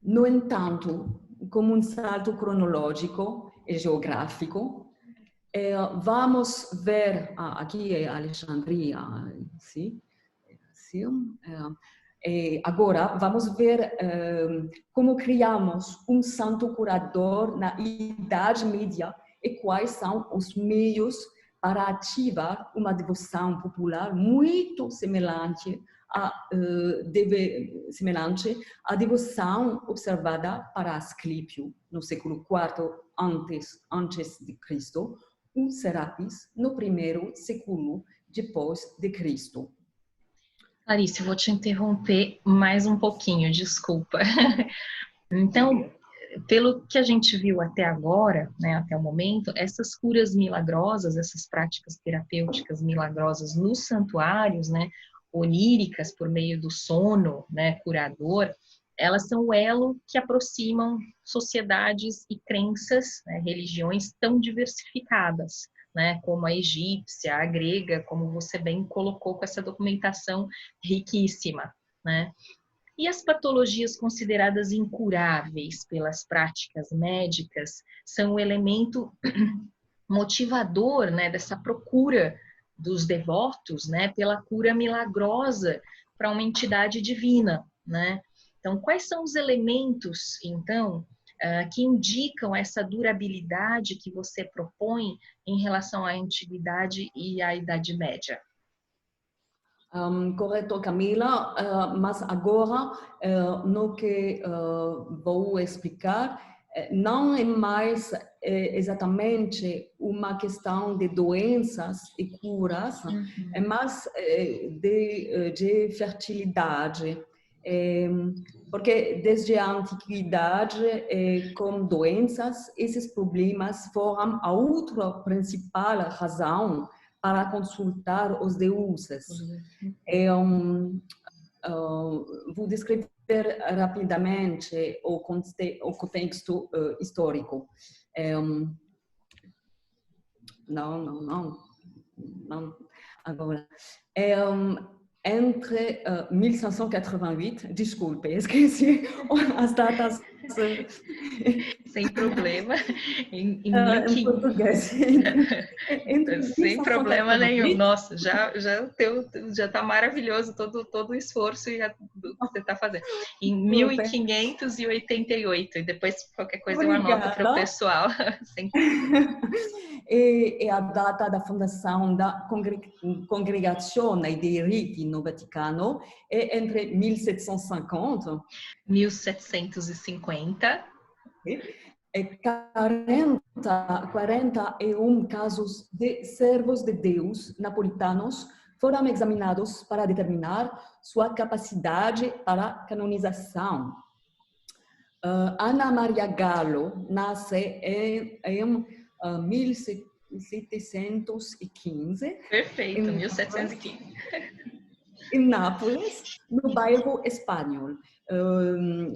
No entanto, como um salto cronológico e geográfico, vamos ver, aqui é Alexandria, sim? Agora vamos ver como criamos um santo curador na Idade Média e quais são os meios para ativar uma devoção popular muito semelhante à devoção observada para Asclépio no século IV antes de Cristo, ou Serapis no primeiro século depois de Cristo. Clarice, eu vou te interromper mais um pouquinho, desculpa. Então, pelo que a gente viu até agora, né, até o momento, essas curas milagrosas, essas práticas terapêuticas milagrosas nos santuários, né, oníricas por meio do sono, né, curador, elas são o elo que aproximam sociedades e crenças, né, religiões tão diversificadas, né, como a egípcia, a grega, como você bem colocou com essa documentação riquíssima, né? E as patologias consideradas incuráveis pelas práticas médicas são o elemento motivador, né, dessa procura dos devotos, né, pela cura milagrosa para uma entidade divina, né? Então, quais são os elementos, então, que indicam essa durabilidade que você propõe em relação à antiguidade e à Idade Média? Correto, Camila, mas agora no que vou explicar não é mais exatamente uma questão de doenças e curas, é mais de fertilidade. Porque desde a antiguidade, com doenças, esses problemas foram a outra principal razão para consultar os deuses. Vou descrever rapidamente o contexto histórico. Não. Agora. Entre 1588, desculpe, esqueci as datas Sem problema. Em Em português. Sem problema nenhum. Nossa, já tá maravilhoso todo o esforço que você está fazendo. Em 1588, e depois qualquer coisa eu anoto para o pessoal. É a data da fundação da Congregazione dei Riti no Vaticano é entre 1750 e 41 casos de servos de Deus napolitanos foram examinados para determinar sua capacidade para canonização. Ana Maria Gallo nasce em 1715. Perfeito, 1715. Em Nápoles, no bairro Espanhol.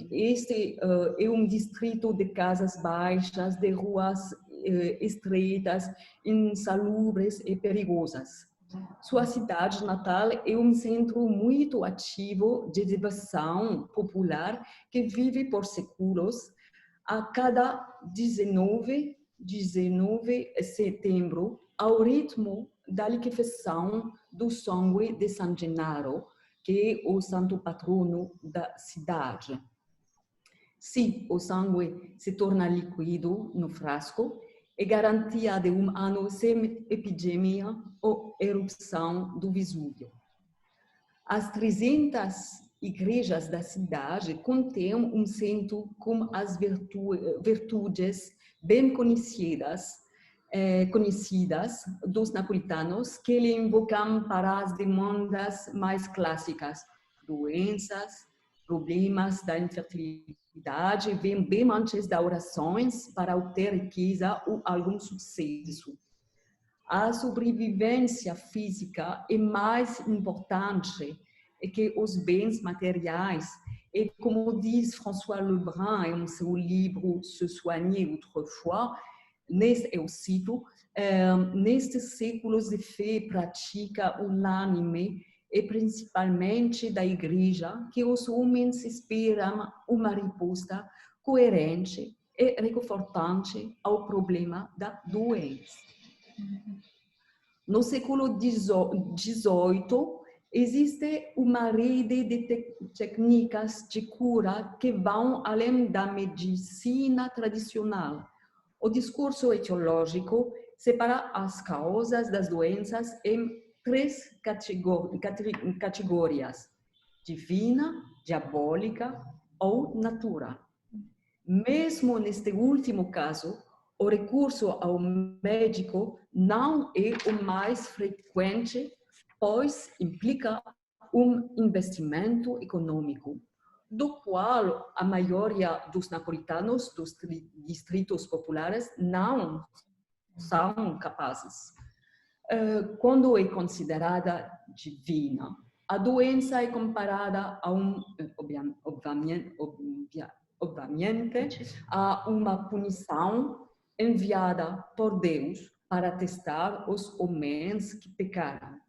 Este é um distrito de casas baixas, de ruas estreitas, insalubres e perigosas. Sua cidade natal é um centro muito ativo de diversão popular que vive por séculos. A cada 19 de setembro, ao ritmo da liquefeição do sangue de San Gennaro, que é o santo patrono da cidade. Se o sangue se torna líquido no frasco, é garantia de um ano sem epidemia ou erupção do Vesúvio. As 300 igrejas da cidade contêm um centro com as virtudes bem conhecidas dos napolitanos, que lhe invocam para as demandas mais clássicas: doenças, problemas da infertilidade, bem antes das orações para obter riqueza ou algum sucesso. A sobrevivência física é mais importante que os bens materiais, e como diz François Lebrun em seu livro Se soigner autrefois, eu cito, nestes séculos de fé prática unânime e principalmente da Igreja, que os homens esperam uma resposta coerente e reconfortante ao problema da doença. No século XVIII, existe uma rede de técnicas de cura que vão além da medicina tradicional. O discurso etiológico separa as causas das doenças em 3 categorias: divina, diabólica ou natural. Mesmo neste último caso, o recurso ao médico não é o mais frequente, pois implica um investimento econômico, do qual a maioria dos napolitanos dos distritos populares não são capazes. Quando é considerada divina, a doença é comparada a obviamente, a uma punição enviada por Deus para testar os homens que pecaram.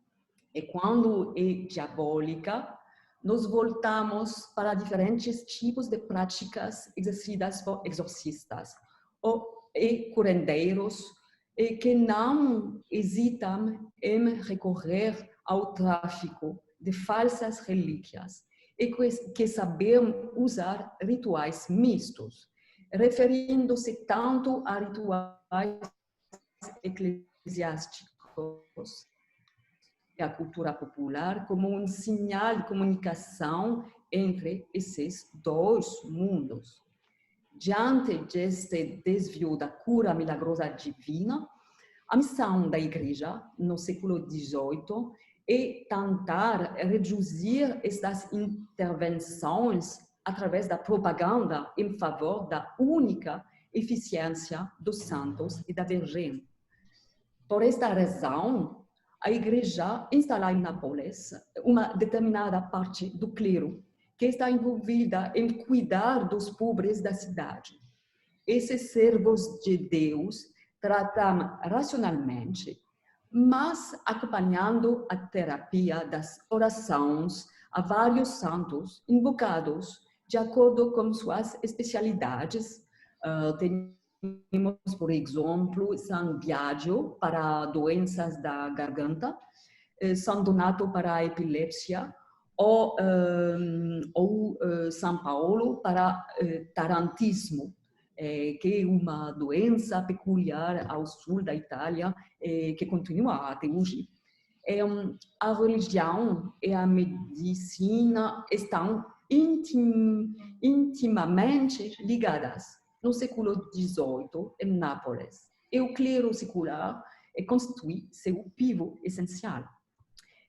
E quando é diabólica, nos voltamos para diferentes tipos de práticas exercidas por exorcistas e curandeiros que não hesitam em recorrer ao tráfico de falsas relíquias e que sabem usar rituais mistos, referindo-se tanto a rituais eclesiásticos e a cultura popular como um sinal de comunicação entre esses dois mundos. Diante deste desvio da cura milagrosa divina, a missão da Igreja no século XVIII é tentar reduzir estas intervenções através da propaganda em favor da única eficiência dos santos e da Virgem. Por esta razão, a Igreja instala em Nápoles uma determinada parte do clero que está envolvida em cuidar dos pobres da cidade. Esses servos de Deus tratam racionalmente, mas acompanhando a terapia das orações a vários santos invocados de acordo com suas especialidades. Temos, por exemplo, São Biagio para doenças da garganta, São Donato para a epilepsia, ou São Paulo para tarantismo, que é uma doença peculiar ao sul da Itália, que continua até hoje. A religião e a medicina estão intimamente ligadas. No século XVIII, em Nápoles, e o clero secular constitui seu pivô essencial.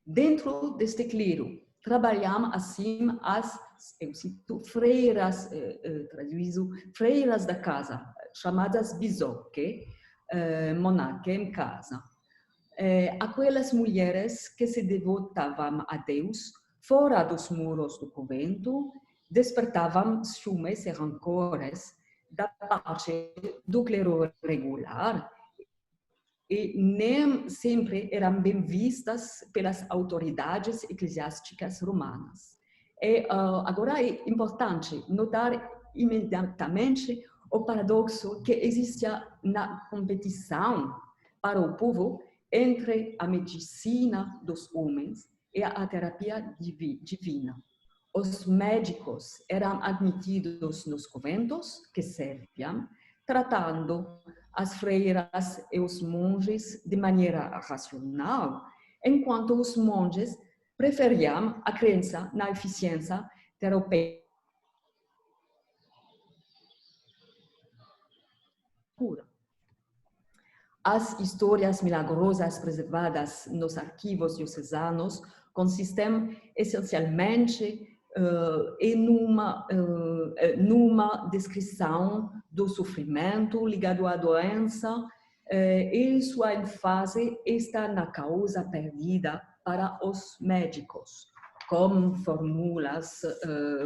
Dentro deste clero, trabalham assim as, eu cito, freiras, traduzo, freiras da casa, chamadas bisocche, monarque em casa. Aquelas mulheres que se devotavam a Deus fora dos muros do convento despertavam ciúmes e rancores da parte do clero regular e nem sempre eram bem vistas pelas autoridades eclesiásticas romanas. Agora é importante notar imediatamente o paradoxo que existia na competição para o povo entre a medicina dos homens e a terapia divina. Os médicos eram admitidos nos conventos que serviam, tratando as freiras e os monges de maneira racional, enquanto os monges preferiam a crença na eficiência terapêutica. As histórias milagrosas preservadas nos arquivos diocesanos consistem essencialmente em uma descrição do sofrimento ligado à doença, e sua ênfase está na causa perdida para os médicos, com fórmulas,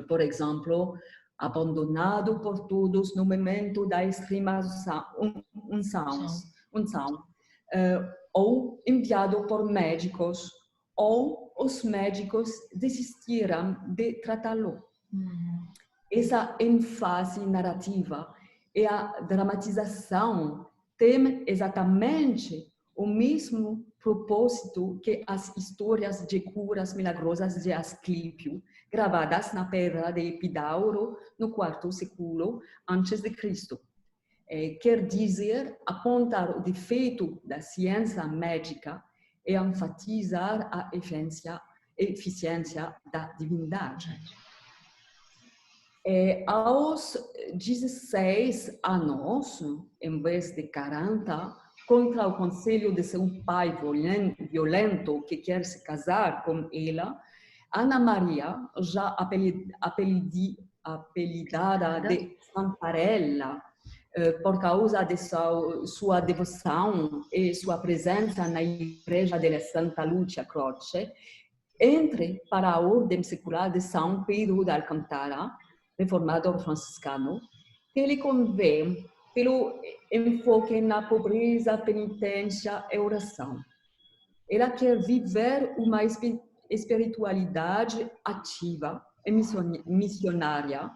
por exemplo, abandonado por todos no momento da extrema unção, ou enviado por médicos, ou os médicos desistiram de tratá-lo. Essa ênfase narrativa e a dramatização têm exatamente o mesmo propósito que as histórias de curas milagrosas de Asclépio, gravadas na pedra de Epidauro no IV século a.C. Quer dizer, apontar o defeito da ciência médica e enfatizar a eficiência da divindade. Aos 16 anos, em vez de 40, contra o conselho de seu pai violento que quer se casar com ela, Ana Maria, já apelidada de Santarella, por causa de sua devoção e sua presença na igreja de Santa Lucia Croce, entre para a ordem secular de São Pedro de Alcântara, reformador franciscano, que lhe convém pelo enfoque na pobreza, penitência e oração. Ela quer viver uma espiritualidade ativa e missionária,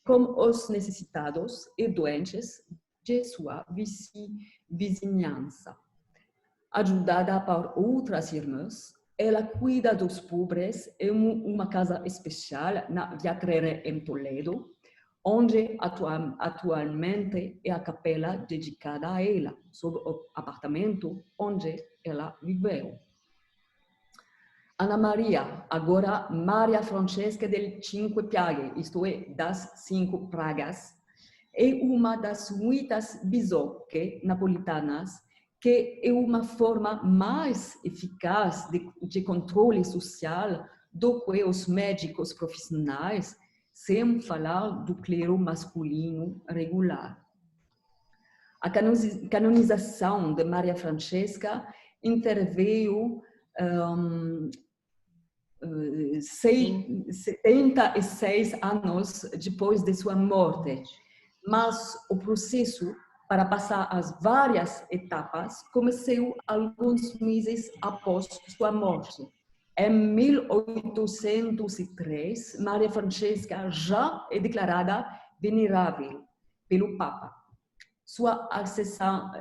com os necessitados e doentes de sua vizinhança. Ajudada por outras irmãs, ela cuida dos pobres em uma casa especial na Via Trere, em Toledo, onde atualmente é a capela dedicada a ela, sob o apartamento onde ela viveu. Ana Maria, agora Maria Francesca del Cinque Piaghe, isto é, das 5 pragas, é uma das muitas bisocche napolitanas que é uma forma mais eficaz de controle social do que os médicos profissionais, sem falar do clero masculino regular. A canonização de Maria Francesca interveio 76 anos depois de sua morte, mas o processo para passar as várias etapas começou alguns meses após sua morte. Em 1803, Maria Francesca já é declarada venerável pelo Papa. Sua ascensão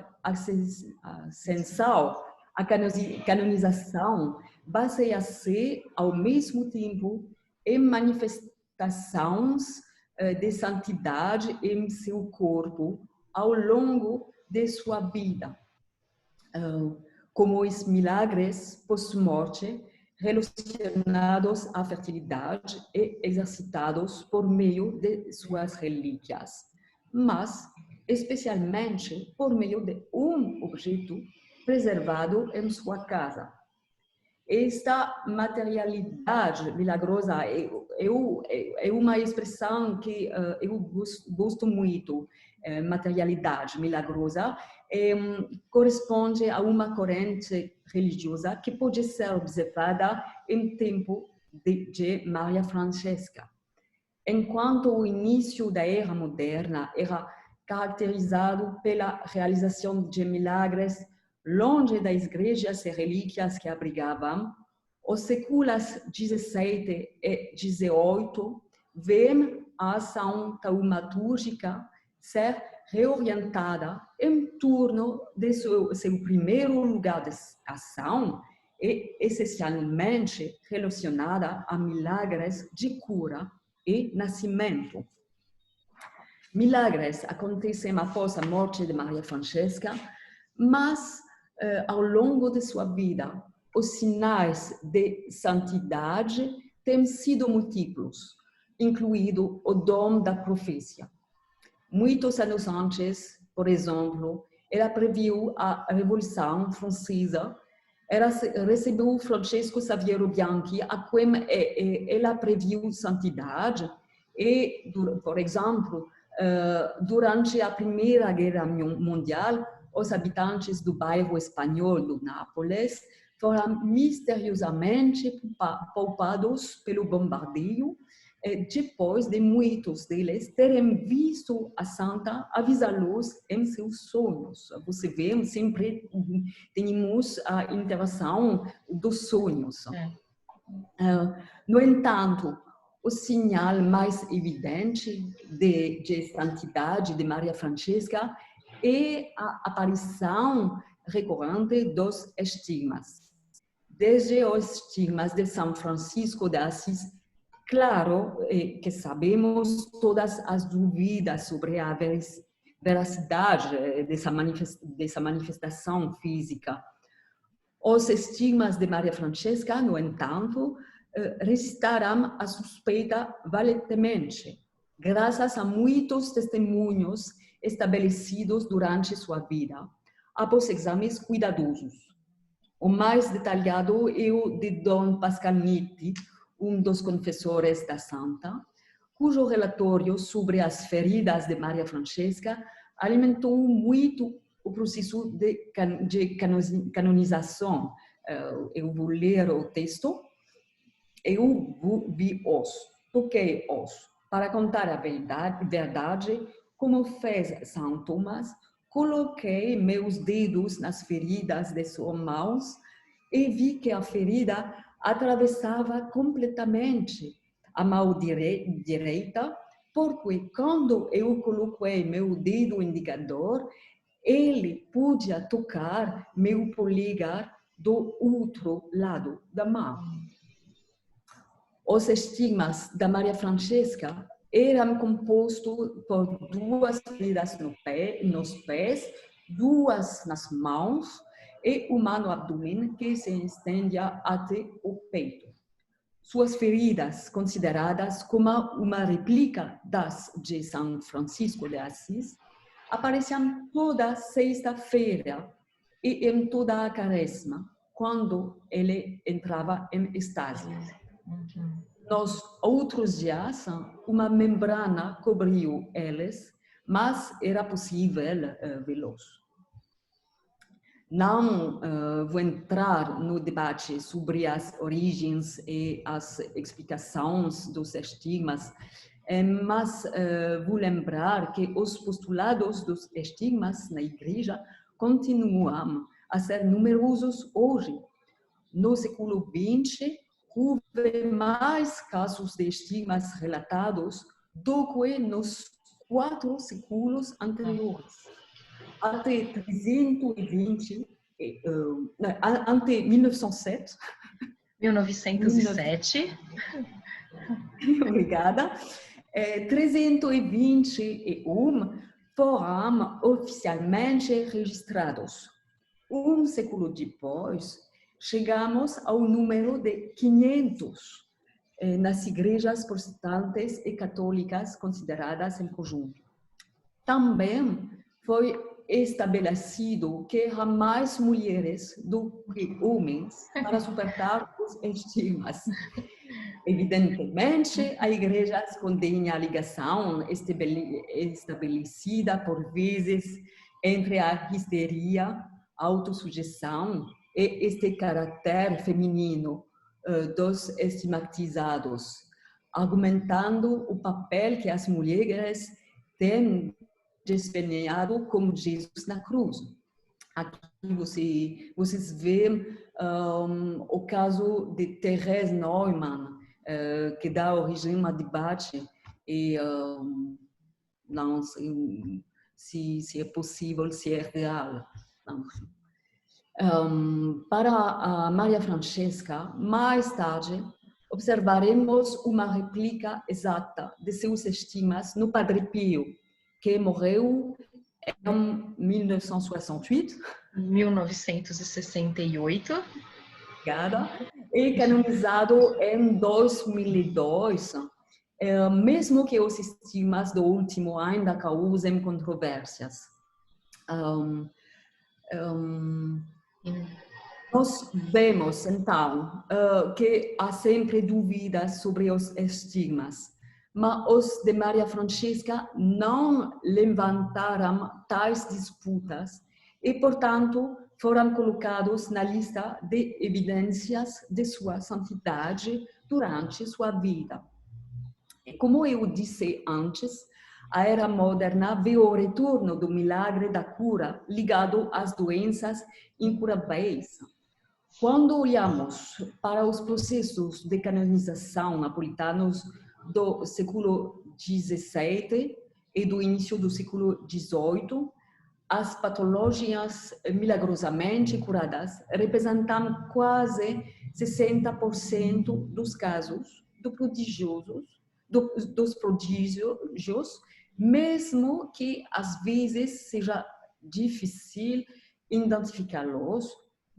à canonização baseia-se, ao mesmo tempo, em manifestações de santidade em seu corpo ao longo de sua vida, como os milagres pós-morte relacionados à fertilidade e exercitados por meio de suas relíquias, mas especialmente por meio de um objeto preservado em sua casa. Esta materialidade milagrosa é uma expressão que eu gosto muito, materialidade milagrosa, corresponde a uma corrente religiosa que pode ser observada em tempo de Maria Francesca. Enquanto o início da era moderna era caracterizado pela realização de milagres longe das igrejas e relíquias que abrigavam, os séculos XVII e XVIII veem a ação taumatúrgica ser reorientada em torno de seu primeiro lugar de ação e essencialmente relacionada a milagres de cura e nascimento. Milagres acontecem após a morte de Maria Francesca, mas ao longo de sua vida, os sinais de santidade têm sido múltiplos, incluído o dom da profecia. Muitos anos antes, por exemplo, ela previu a Revolução Francesa, ela recebeu Francesco Saverio Bianchi, a quem ela previu santidade, e, por exemplo, durante a Primeira Guerra Mundial, os habitantes do bairro espanhol do Nápoles foram misteriosamente poupados pelo bombardeio, depois de muitos deles terem visto a santa avisá-los em seus sonhos. Você vê, sempre temos a interação dos sonhos. No entanto, o sinal mais evidente de santidade de Maria Francesca é a aparição recorrente dos estigmas. Desde os estigmas de São Francisco de Assis, claro que sabemos todas as dúvidas sobre a veracidade dessa manifestação física. Os estigmas de Maria Francesca, no entanto, resistirão à suspeita valentemente, graças a muitos testemunhos estabelecidos durante sua vida, após exames cuidadosos. O mais detalhado é o de Dom Pascalnetti, um dos confessores da santa, cujo relatório sobre as feridas de Maria Francesca alimentou muito o processo de canonização. Eu vou ler o texto. Eu vi-os, toquei-os, para contar a verdade, como fez São Tomás, coloquei meus dedos nas feridas de suas mãos e vi que a ferida atravessava completamente a mão direita, porque quando eu coloquei meu dedo indicador, ele podia tocar meu polegar do outro lado da mão. Os estigmas da Maria Francesca eram compostos por 2 feridas nos pés, 2 nas mãos e uma no abdômen que se estendia até o peito. Suas feridas, consideradas como uma réplica das de São Francisco de Assis, apareciam toda sexta-feira e em toda a quaresma, quando ele entrava em estase. Nos outros dias, uma membrana cobriu eles, mas era possível vê-los. Não vou entrar no debate sobre as origens e as explicações dos estigmas, mas vou lembrar que os postulados dos estigmas na Igreja continuam a ser numerosos hoje. no século XX, houve mais casos de estigmas relatados do que nos 4 séculos anteriores. Até 320, até 1907. 1907. Obrigada. 321 foram oficialmente registrados. Um século depois, chegamos ao número de 500 nas igrejas protestantes e católicas consideradas em conjunto. Também foi estabelecido que há mais mulheres do que homens para suportar os estigmas. Evidentemente, a igreja contém a ligação estabelecida por vezes entre a histeria, a autossugestão e este caráter feminino dos estigmatizados, argumentando o papel que as mulheres têm desempenhado como Jesus na cruz. Aqui vocês veem o caso de Therese Neumann, que dá origem a debate e não sei se é possível, se é real. Para a Maria Francesca, mais tarde, observaremos uma réplica exata de seus estigmas no Padre Pio, que morreu em 1968. 1968. Obrigada. E canonizado em 2002, mesmo que os estigmas do último ainda causem controvérsias. Nós vemos, então, que há sempre dúvidas sobre os estigmas, mas os de Maria Francesca não levantaram tais disputas e, portanto, foram colocados na lista de evidências de sua santidade durante sua vida. E como eu disse antes, a era moderna vê o retorno do milagre da cura ligado às doenças incuráveis. Quando olhamos para os processos de canonização napolitanos do século XVII e do início do século XVIII, as patologias milagrosamente curadas representam quase 60% dos casos dos prodígios, mesmo que às vezes seja difícil identificá-los,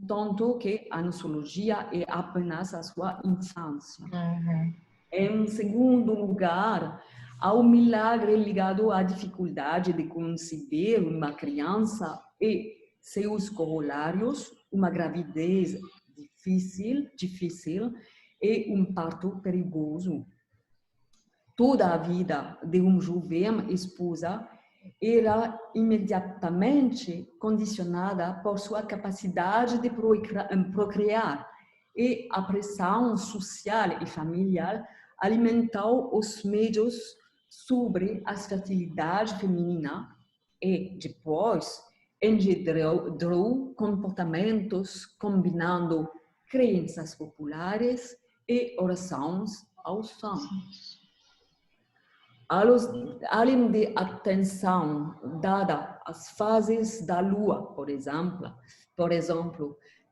tanto que a nosologia é apenas a sua infância. Em segundo lugar, há um milagre ligado à dificuldade de conceber uma criança e seus corolários, uma gravidez difícil e um parto perigoso. Toda a vida de uma jovem esposa era imediatamente condicionada por sua capacidade de procriar, e a pressão social e familiar alimentou os médios sobre a fertilidade feminina e, depois, engendrou comportamentos combinando crenças populares e orações aos santos. Além de atenção dada às fases da lua, por exemplo,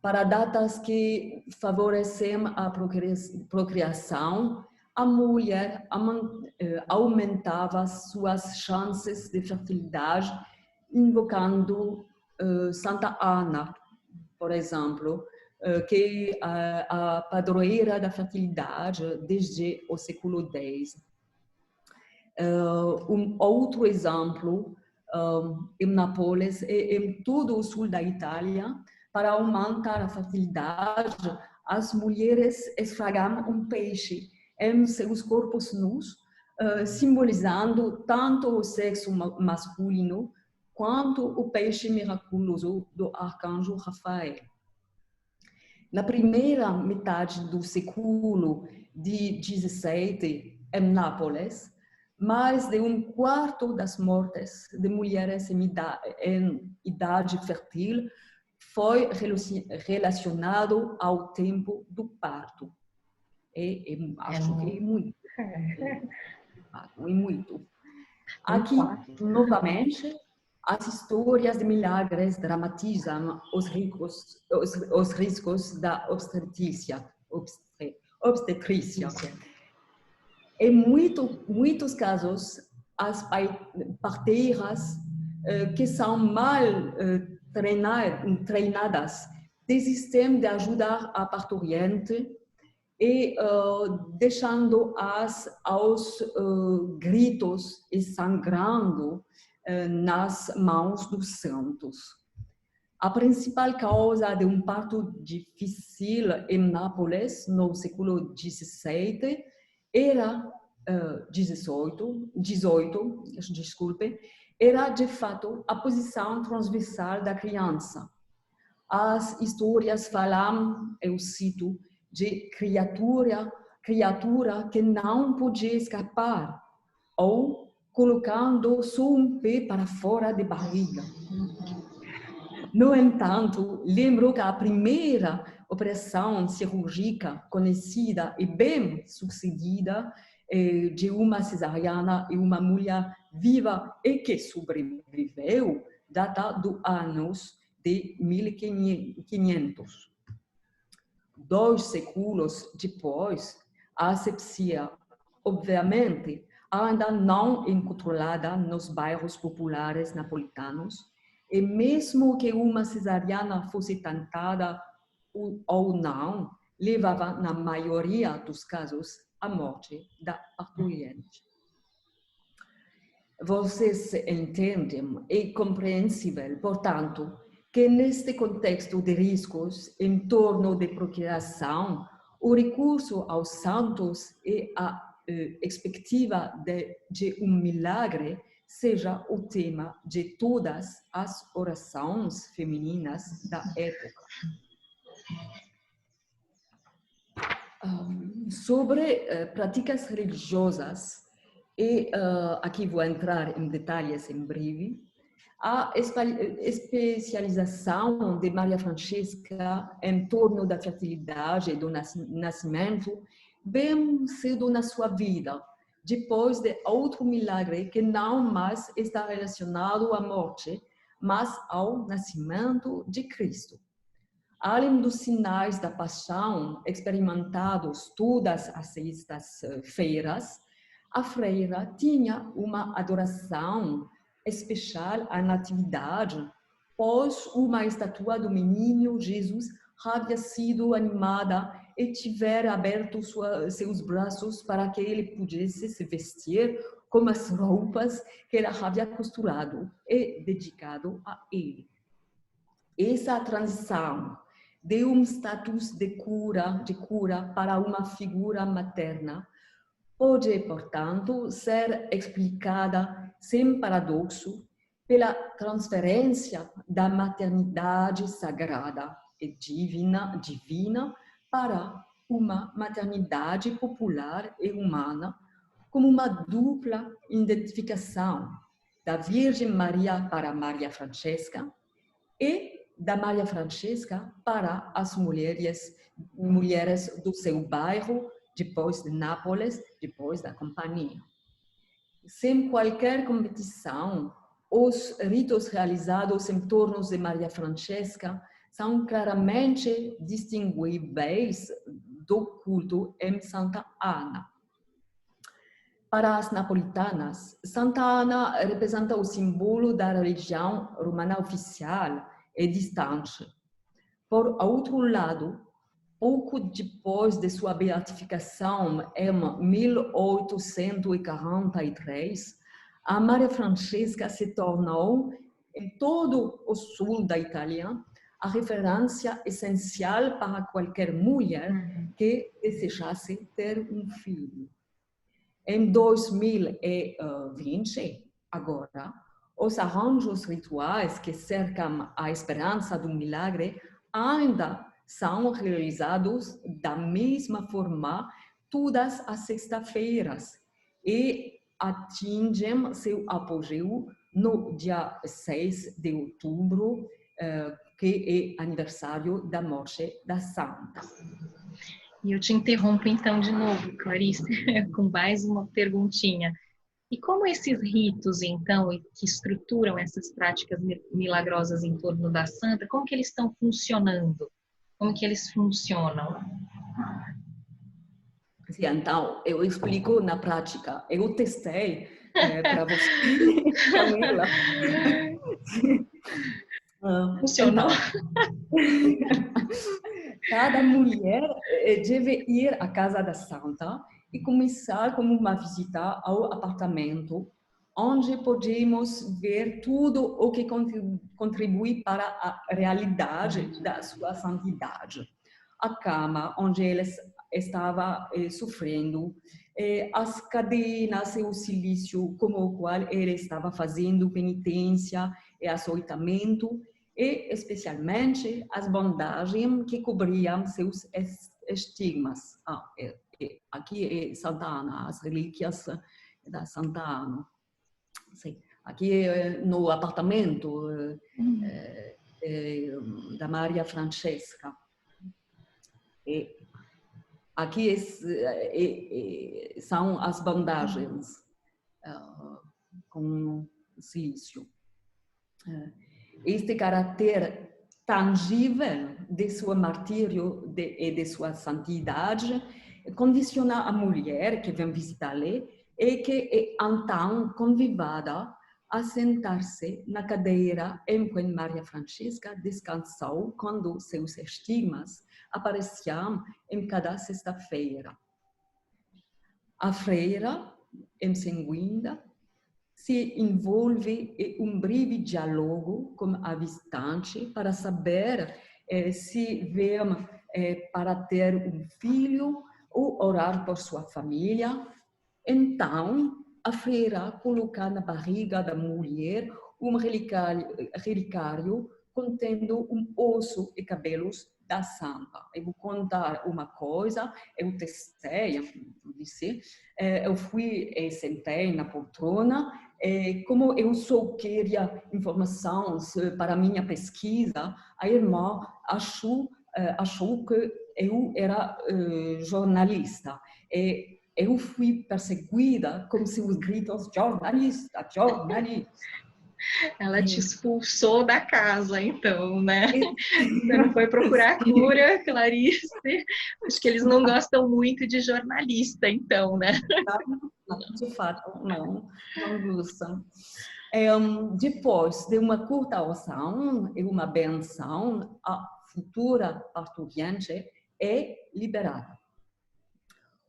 para datas que favorecem a procriação, a mulher aumentava suas chances de fertilidade invocando Santa Ana, por exemplo, que é a padroeira da fertilidade desde o século X. Um outro exemplo em Nápoles e em todo o sul da Itália, para aumentar a fertilidade, as mulheres esfregam um peixe em seus corpos nus, simbolizando tanto o sexo masculino quanto o peixe miraculoso do arcanjo Rafael. Na primeira metade do século XVII, em Nápoles, mais de um quarto das mortes de mulheres em idade fértil foi relacionado ao tempo do parto. Acho que é muito. É muito. Aqui, novamente, as histórias de milagres dramatizam os riscos da obstetrícia. Em muitos casos, as parteiras que são mal treinadas desistem de ajudar a parturiente e deixando-as aos gritos e sangrando nas mãos dos santos. A principal causa de um parto difícil em Nápoles no século XVII era 18, desculpe, era de fato a posição transversal da criança. As histórias falam, eu cito, de criatura que não podia escapar ou colocando só um pé para fora da barriga. No entanto, lembro que a primeira operação cirúrgica conhecida e bem sucedida de uma cesariana e uma mulher viva e que sobreviveu data dos anos de 1500. 2 séculos depois, a asepsia, obviamente, ainda não é controlada nos bairros populares napolitanos, e mesmo que uma cesariana fosse tentada ou não, levava, na maioria dos casos, à morte da parturiente. Vocês entendem, é compreensível, portanto, que neste contexto de riscos em torno da procriação, o recurso aos santos e a expectativa de um milagre seja o tema de todas as orações femininas da época. Sobre práticas religiosas, e aqui vou entrar em detalhes em breve, a especialização de Maria Francesca em torno da fertilidade e do nascimento bem cedo na sua vida, depois de outro milagre que não mais está relacionado à morte, mas ao nascimento de Cristo. Além dos sinais da paixão experimentados todas as sextas-feiras, a freira tinha uma adoração especial à natividade, pois uma estátua do menino Jesus havia sido animada e tivera aberto seus braços para que ele pudesse se vestir com as roupas que ela havia costurado e dedicado a ele. Essa transição de um status de cura para uma figura materna pode, portanto, ser explicada sem paradoxo pela transferência da maternidade sagrada e divina para uma maternidade popular e humana, como uma dupla identificação da Virgem Maria para Maria Francesca e da Maria Francesca para as mulheres do seu bairro, depois de Nápoles, depois da companhia. Sem qualquer competição, os ritos realizados em torno de Maria Francesca são claramente distinguíveis do culto em Santa Ana. Para as napolitanas, Santa Ana representa o símbolo da religião romana oficial e distante. Por outro lado, pouco depois de sua beatificação em 1843, a Maria Francesca se tornou, em todo o sul da Itália, a referência essencial para qualquer mulher que desejasse ter um filho. Em 2020, agora, os arranjos rituais que cercam a esperança do milagre ainda são realizados da mesma forma todas as sextas-feiras e atingem seu apogeu no dia 6 de outubro, que é aniversário da morte da santa. E eu te interrompo então de novo, Clarice, com mais uma perguntinha. E como esses ritos, então, que estruturam essas práticas milagrosas em torno da santa, como que eles estão funcionando? Como que eles funcionam? Sim, então, eu explico na prática. Eu testei para você, Camila. Funcionou? Então, cada mulher deve ir à casa da santa e começar com uma visita ao apartamento, onde podemos ver tudo o que contribui para a realidade da sua santidade. A cama onde ela estava sofrendo, as cadenas e o silício com o qual ela estava fazendo penitência e açoitamento, e especialmente as bandagens que cobriam seus estigmas. Aqui é Santa Ana, as relíquias da Santa Ana. Sim. Aqui no apartamento da Maria Francesca. E aqui são as bandagens com silício. Este caráter tangível de seu martírio e de sua santidade condiciona a mulher que vem visitá-la e que é então convidada a sentar-se na cadeira em que Maria Francesca descansou quando seus estigmas apareciam em cada sexta-feira. A freira, em seguida, se envolve em um breve diálogo com a visitante para saber se vem para ter um filho ou orar por sua família. Então, a freira coloca na barriga da mulher um relicário contendo um osso e cabelos da santa. Eu vou contar uma coisa, eu testei, eu fui e sentei na poltrona. Como eu só queria informações para minha pesquisa, a irmã achou que eu era jornalista. Eu fui perseguida com seus gritos: jornalista, jornalista. Ela te expulsou da casa, então, né? Você não foi procurar cura, Clarice. Acho que eles não gostam muito de jornalista, então, né? Não, de fato, não gostam. Depois de uma curta oração e uma benção, a futura parturiente é liberada.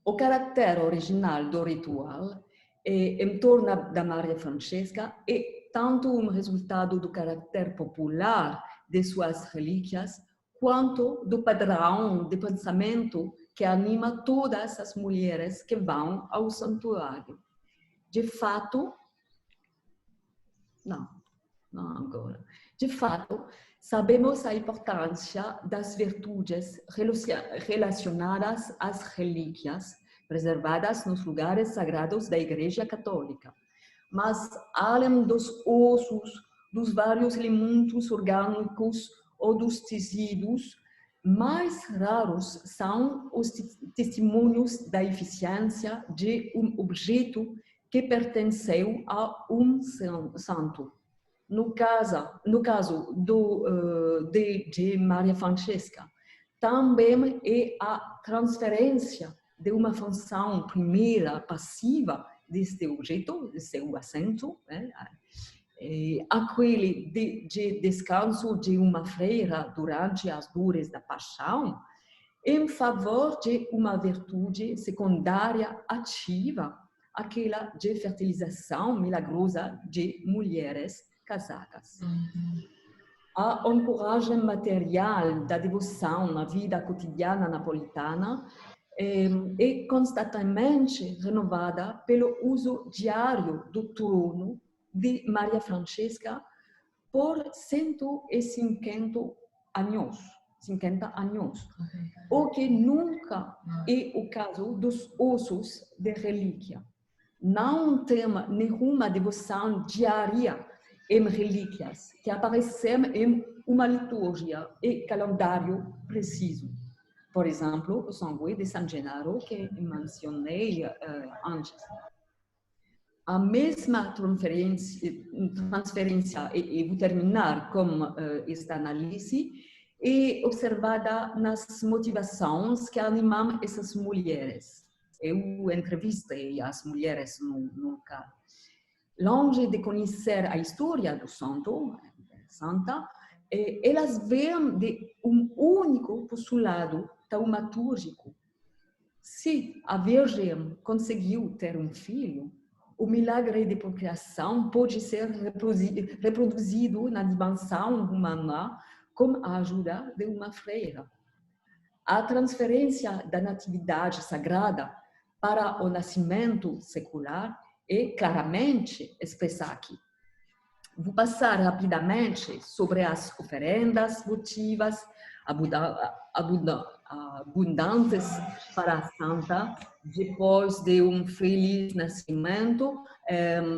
O caráter original do ritual em torno da Maria Francesca é tanto um resultado do caráter popular de suas relíquias, quanto do padrão de pensamento que anima todas as mulheres que vão ao santuário. De fato, não agora. De fato, sabemos a importância das virtudes relacionadas às relíquias preservadas nos lugares sagrados da Igreja Católica. Mas, além dos ossos, dos vários elementos orgânicos ou dos tecidos, mais raros são os testemunhos da eficiência de um objeto que pertenceu a um santo. No caso de Maria Francesca, também é a transferência de uma função primeira passiva deste objeto, de seu assento, aquele de descanso de uma freira durante as dores da paixão, em favor de uma virtude secundária ativa, aquela de fertilização milagrosa de mulheres casadas. A ancoragem material da devoção na vida cotidiana napolitana é constantemente renovada pelo uso diário do trono de Maria Francesca por 150 anos. 50 anos, o que nunca é o caso dos ossos de relíquia. Não tem nenhuma devoção diária em relíquias que aparecem em uma liturgia e calendário preciso. Por exemplo, o sangue de San Gennaro, que mencionei antes. A mesma transferência, e vou terminar com esta análise, é observada nas motivações que animam essas mulheres. Eu entrevistei as mulheres no caso. Longe de conhecer a história do santo, santa, elas veem de um único postulado taumatúrgico. Se a Virgem conseguiu ter um filho, o milagre de procriação pode ser reproduzido na dimensão humana com a ajuda de uma freira. A transferência da natividade sagrada para o nascimento secular é claramente expressada aqui. Vou passar rapidamente sobre as oferendas votivas abundantes para a santa depois de um feliz nascimento.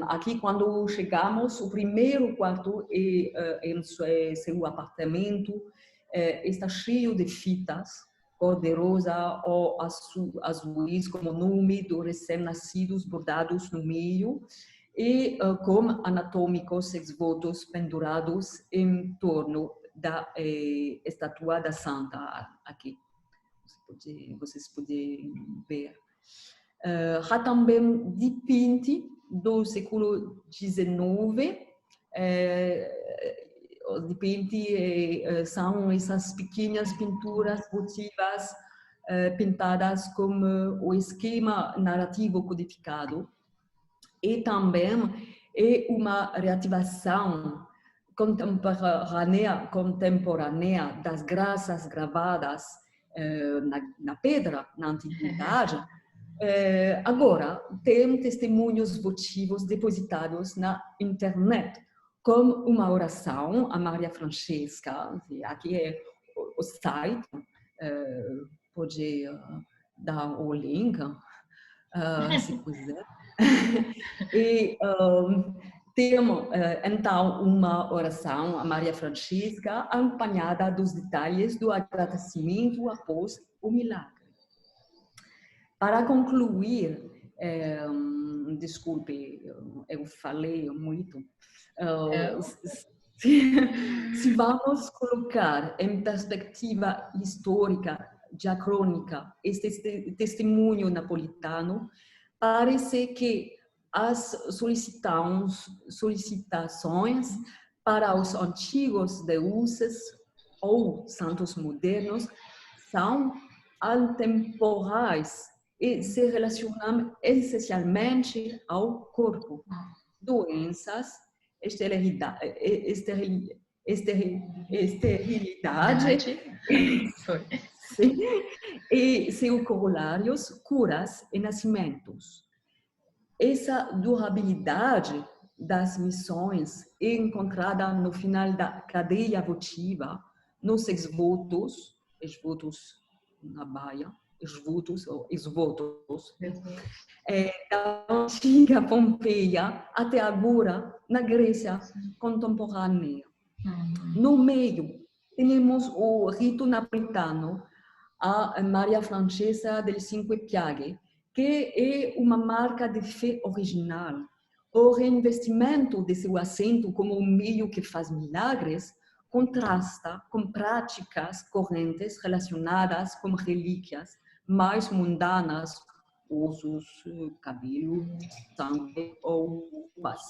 Aqui, quando chegamos, o primeiro quarto em seu apartamento está cheio de fitas cor-de-rosa ou azuis, como o nome dos recém-nascidos bordados no meio, e com anatômicos exvotos pendurados em torno da estátua da santa aqui. Vocês podem ver. Há também dipinti do século XIX. Os dipinti são essas pequenas pinturas votivas pintadas com o esquema narrativo codificado. E também é uma reativação contemporânea das graças gravadas na pedra, na antiguidade. Agora, tem testemunhos votivos depositados na internet, como uma oração a Maria Francesca. Aqui é o site, pode dar o link, se quiser. E temos, então, uma oração a Maria Francesca, acompanhada dos detalhes do agradecimento após o milagre. Para concluir, desculpe, eu falei muito. Se vamos colocar em perspectiva histórica, diacrônica, este testemunho napolitano, parece que as solicitações para os antigos deuses ou santos modernos são atemporais e se relacionam essencialmente ao corpo. Doenças, esterilidade e seus corolários, curas e nascimentos. Essa durabilidade das missões é encontrada no final da cadeia votiva, nos exvotos na Bahia, exvotos ou exvotos, da antiga Pompeia até agora na Grécia contemporânea. No meio, temos o rito napolitano, a Maria Francesca del Cinque Piaghe, que é uma marca de fé original. O reinvestimento de seu assento como um meio que faz milagres contrasta com práticas correntes relacionadas com relíquias mais mundanas, ossos, cabelo, sangue ou uvas.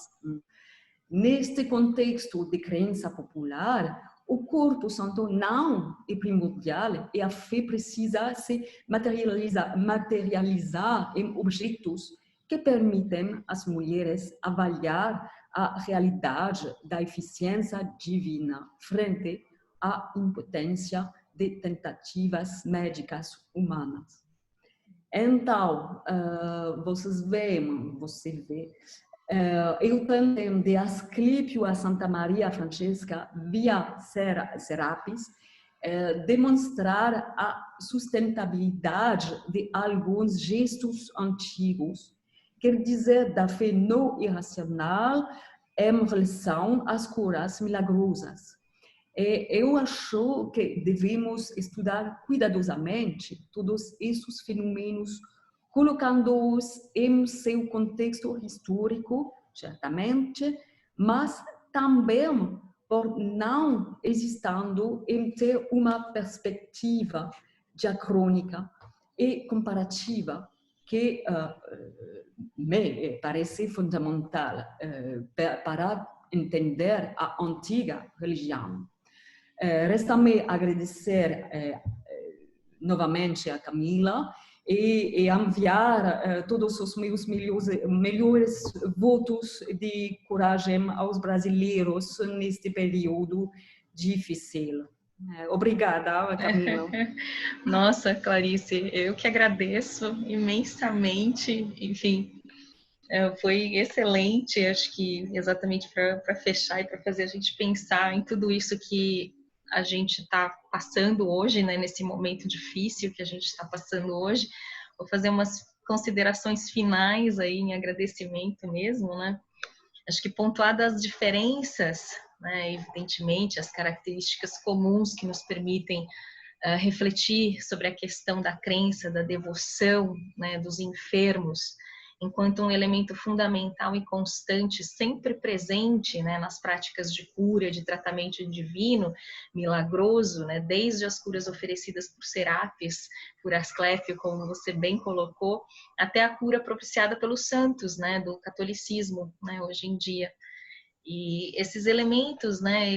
Neste contexto de crença popular, o corpo santo não é primordial e a fé precisa se materializar em objetos que permitem às mulheres avaliar a realidade da eficiência divina frente à impotência de tentativas médicas humanas. Então, você vê, eu também de Asclepio a Santa Maria Francesca via Serapis demonstrar a sustentabilidade de alguns gestos antigos, quer dizer, da fé não irracional em relação às curas milagrosas. Eu acho que devemos estudar cuidadosamente todos esses fenômenos, colocando-os em seu contexto histórico, certamente, mas também por não existindo em ter uma perspectiva diacrônica e comparativa que me parece fundamental para entender a antiga religião. Resta-me agradecer novamente a Camila e enviar todos os meus melhores votos de coragem aos brasileiros neste período difícil. Obrigada, Camila. Nossa, Clarice, eu que agradeço imensamente. Enfim, foi excelente, acho que exatamente para fechar e para fazer a gente pensar em tudo isso que a gente está passando hoje, né, nesse momento difícil que a gente está passando hoje. Vou fazer umas considerações finais aí em agradecimento mesmo, né? Acho que pontuadas as diferenças, né, evidentemente, as características comuns que nos permitem refletir sobre a questão da crença, da devoção, né, dos enfermos, enquanto um elemento fundamental e constante, sempre presente, né, nas práticas de cura, de tratamento divino, milagroso, né, desde as curas oferecidas por Serapis, por Asclepio, como você bem colocou, até a cura propiciada pelos santos, né, do catolicismo, né, hoje em dia. E esses elementos, né,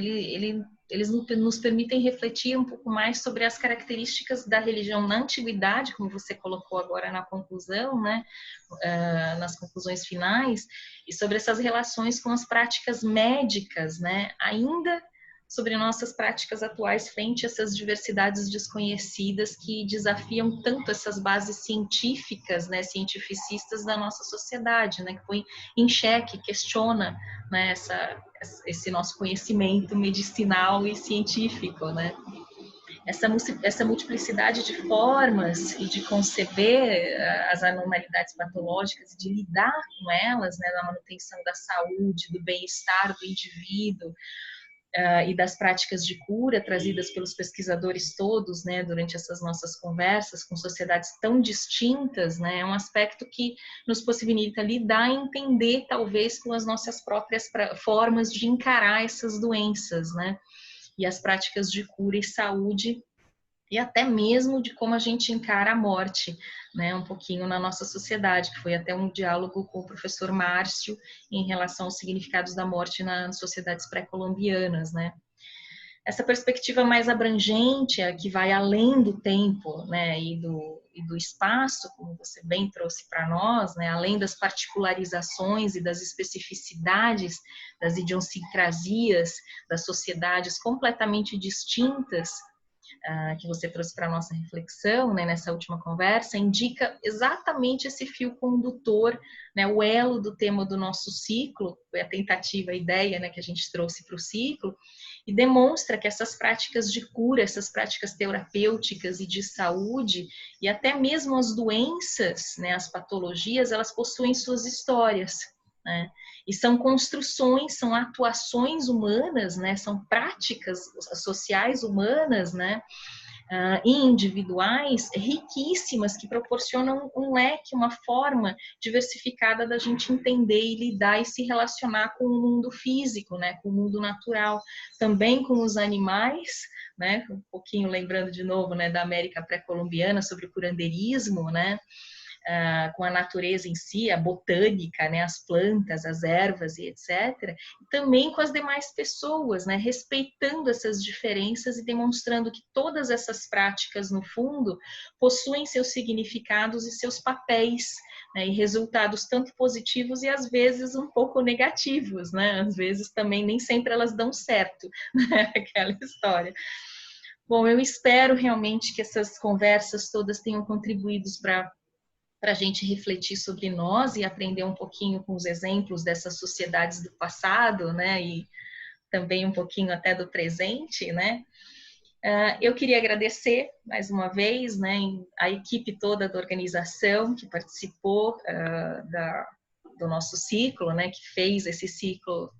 eles nos permitem refletir um pouco mais sobre as características da religião na antiguidade, como você colocou agora na conclusão, né, nas conclusões finais, e sobre essas relações com as práticas médicas, né, ainda sobre nossas práticas atuais frente a essas diversidades desconhecidas que desafiam tanto essas bases científicas, né, cientificistas da nossa sociedade, né, que põe em xeque, questiona, né, esse nosso conhecimento medicinal e científico, né. Essa multiplicidade de formas e de conceber as anormalidades patológicas e de lidar com elas, né, na manutenção da saúde, do bem-estar do indivíduo, e das práticas de cura trazidas pelos pesquisadores todos, né, durante essas nossas conversas com sociedades tão distintas, né, é um aspecto que nos possibilita lidar e entender, talvez, com as nossas próprias formas de encarar essas doenças, né, e as práticas de cura e saúde, e até mesmo de como a gente encara a morte, né, um pouquinho na nossa sociedade, que foi até um diálogo com o professor Márcio em relação aos significados da morte nas sociedades pré-colombianas, né. Essa perspectiva mais abrangente, que vai além do tempo, né, e do espaço, como você bem trouxe para nós, né, além das particularizações e das especificidades, das idiosincrasias das sociedades completamente distintas, que você trouxe para a nossa reflexão, né, nessa última conversa, indica exatamente esse fio condutor, né, o elo do tema do nosso ciclo, foi a tentativa, a ideia, né, que a gente trouxe para o ciclo, e demonstra que essas práticas de cura, essas práticas terapêuticas e de saúde, e até mesmo as doenças, né, as patologias, elas possuem suas histórias, né? E são construções, são atuações humanas, né? São práticas sociais humanas, né? E individuais riquíssimas que proporcionam um leque, uma forma diversificada da gente entender e lidar e se relacionar com o mundo físico, né? Com o mundo natural, também com os animais, né? Um pouquinho lembrando de novo, né, da América pré-colombiana sobre o curandeirismo, né? Com a natureza em si, a botânica, né, as plantas, as ervas e etc. E também com as demais pessoas, né, respeitando essas diferenças e demonstrando que todas essas práticas, no fundo, possuem seus significados e seus papéis, né, e resultados tanto positivos e às vezes um pouco negativos, né? Às vezes também nem sempre elas dão certo, né? Aquela história. Bom, eu espero realmente que essas conversas todas tenham contribuído para a gente refletir sobre nós e aprender um pouquinho com os exemplos dessas sociedades do passado, né, e também um pouquinho até do presente, né. Eu queria agradecer mais uma vez, né, a equipe toda da organização que participou do nosso ciclo, né, que fez esse ciclo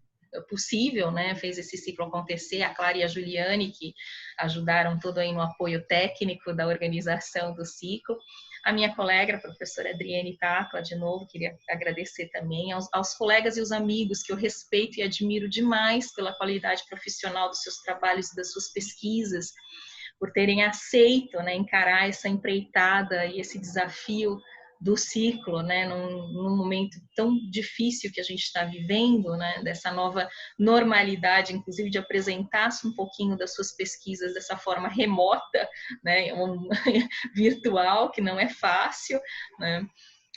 possível, né? Fez esse ciclo acontecer, a Clara e a Juliane, que ajudaram todo aí no apoio técnico da organização do ciclo. A minha colega, a professora Adriane Tacla, de novo, queria agradecer também aos colegas e os amigos que eu respeito e admiro demais pela qualidade profissional dos seus trabalhos e das suas pesquisas, por terem aceito, né, encarar essa empreitada e esse desafio do ciclo, né, num momento tão difícil que a gente está vivendo, né, dessa nova normalidade, inclusive de apresentar-se um pouquinho das suas pesquisas dessa forma remota, né, virtual, que não é fácil, né,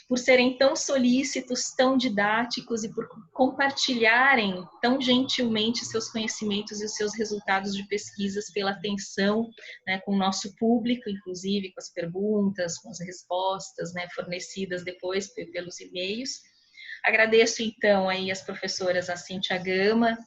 por serem tão solícitos, tão didáticos e por compartilharem tão gentilmente seus conhecimentos e os seus resultados de pesquisas, pela atenção, né, com o nosso público, inclusive com as perguntas, com as respostas, né, fornecidas depois pelos e-mails. Agradeço então aí as professoras a Cíntia Gama,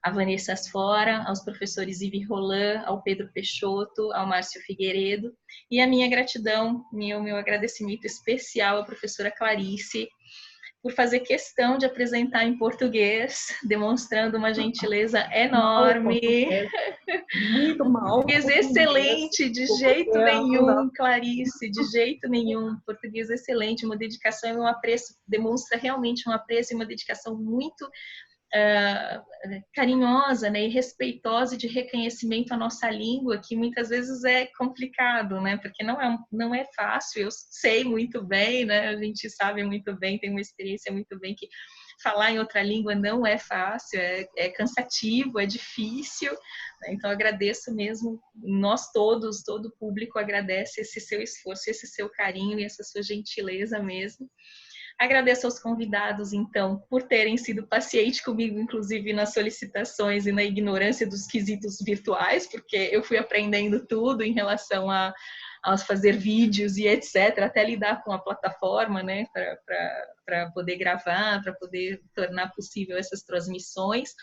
a Vanessa Asfora, aos professores Ivi Roland, ao Pedro Peixoto, ao Márcio Figueiredo, e a minha gratidão, meu agradecimento especial à professora Clarice, por fazer questão de apresentar em português, demonstrando uma gentileza enorme. Muito mal. Português excelente, de jeito nenhum, Clarice, de jeito nenhum. Português excelente, uma dedicação e um apreço, demonstra realmente um apreço e uma dedicação muito carinhosa, né, e respeitosa, de reconhecimento à nossa língua, que muitas vezes é complicado, né, porque não é fácil. Eu sei muito bem, né, a gente sabe muito bem, tem uma experiência muito bem que falar em outra língua não é fácil, é cansativo, é difícil, né? Então agradeço mesmo, nós todos, todo o público agradece esse seu esforço, esse seu carinho e essa sua gentileza mesmo. Agradeço aos convidados, então, por terem sido pacientes comigo, inclusive nas solicitações e na ignorância dos quesitos virtuais, porque eu fui aprendendo tudo em relação a fazer vídeos e etc., até lidar com a plataforma, né, para poder gravar, para poder tornar possível essas transmissões.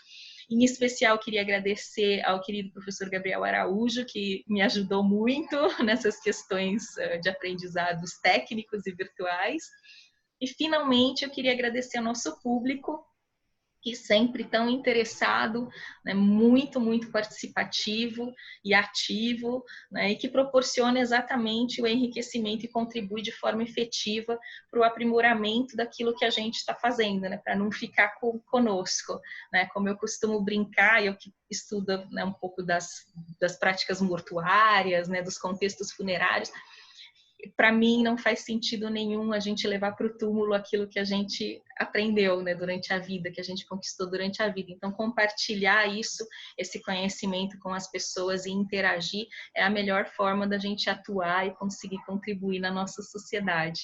Em especial, queria agradecer ao querido professor Gabriel Araújo, que me ajudou muito nessas questões de aprendizados técnicos e virtuais. E, finalmente, eu queria agradecer ao nosso público, que sempre tão interessado, né, muito, muito participativo e ativo, né, e que proporciona exatamente o enriquecimento e contribui de forma efetiva para o aprimoramento daquilo que a gente está fazendo, né, para não ficar conosco, né, como eu costumo brincar, eu que estudo, né, um pouco das práticas mortuárias, né, dos contextos funerários. Para mim não faz sentido nenhum a gente levar para o túmulo aquilo que a gente aprendeu, né, durante a vida, que a gente conquistou durante a vida. Então, compartilhar isso, esse conhecimento com as pessoas e interagir é a melhor forma da gente atuar e conseguir contribuir na nossa sociedade.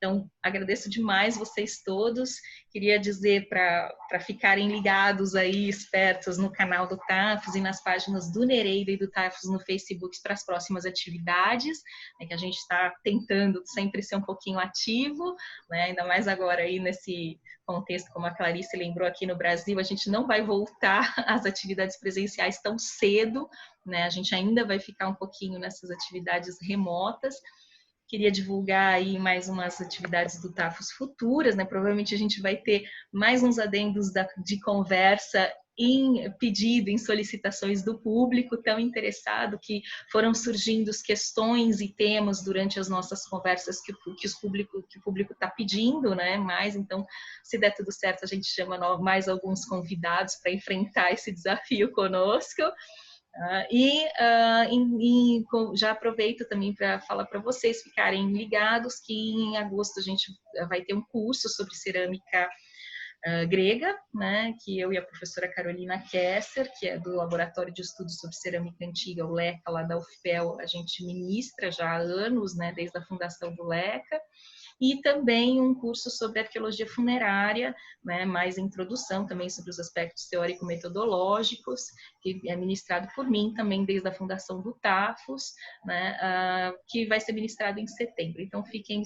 Então, agradeço demais vocês todos. Queria dizer para ficarem ligados aí, espertos no canal do TAFES e nas páginas do Nereida e do TAFES no Facebook para as próximas atividades, né, que a gente está tentando sempre ser um pouquinho ativo, né, ainda mais agora aí nesse contexto, como a Clarice lembrou, aqui no Brasil, a gente não vai voltar às atividades presenciais tão cedo, né, a gente ainda vai ficar um pouquinho nessas atividades remotas. Queria divulgar aí mais umas atividades do TAFES futuras, né? Provavelmente a gente vai ter mais uns adendos de conversa em pedido, em solicitações do público tão interessado, que foram surgindo questões e temas durante as nossas conversas que o público está pedindo, né? Mas, então, se der tudo certo, a gente chama mais alguns convidados para enfrentar esse desafio conosco. Já aproveito também para falar para vocês ficarem ligados que em agosto a gente vai ter um curso sobre cerâmica grega, né, que eu e a professora Carolina Kesser, que é do Laboratório de Estudos sobre Cerâmica Antiga, o LECA, lá da UFPEL, a gente ministra já há anos, né, desde a fundação do LECA. E também um curso sobre arqueologia funerária, né, mais introdução também sobre os aspectos teórico-metodológicos, que é ministrado por mim também desde a fundação do TAFOS, né, que vai ser ministrado em setembro. Então, fiquem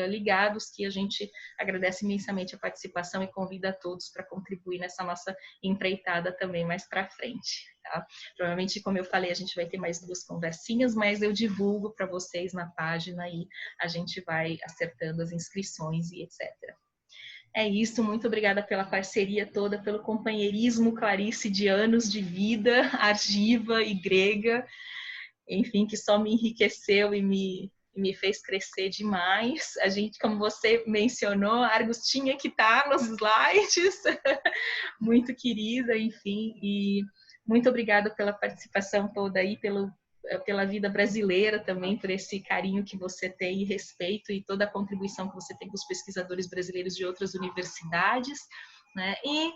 ligados, que a gente agradece imensamente a participação e convida a todos para contribuir nessa nossa empreitada também mais para frente. Tá? Provavelmente, como eu falei, a gente vai ter mais 2 conversinhas, mas eu divulgo para vocês na página e a gente vai acertando as inscrições e etc. É isso, muito obrigada pela parceria toda, pelo companheirismo, Clarice, de anos de vida, argiva e grega, enfim, que só me enriqueceu e me fez crescer demais. A gente, como você mencionou, a Argos tinha que estar nos slides, muito querida, enfim, e muito obrigada pela participação toda aí, pela vida brasileira também, por esse carinho que você tem e respeito e toda a contribuição que você tem com os pesquisadores brasileiros de outras universidades, né? E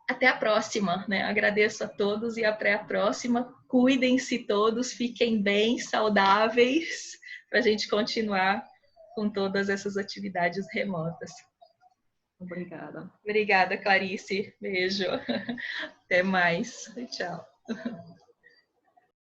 até a próxima, né? Agradeço a todos e até a próxima. Cuidem-se todos, fiquem bem, saudáveis, para a gente continuar com todas essas atividades remotas. Obrigada. Obrigada, Clarice. Beijo. Até mais. Tchau.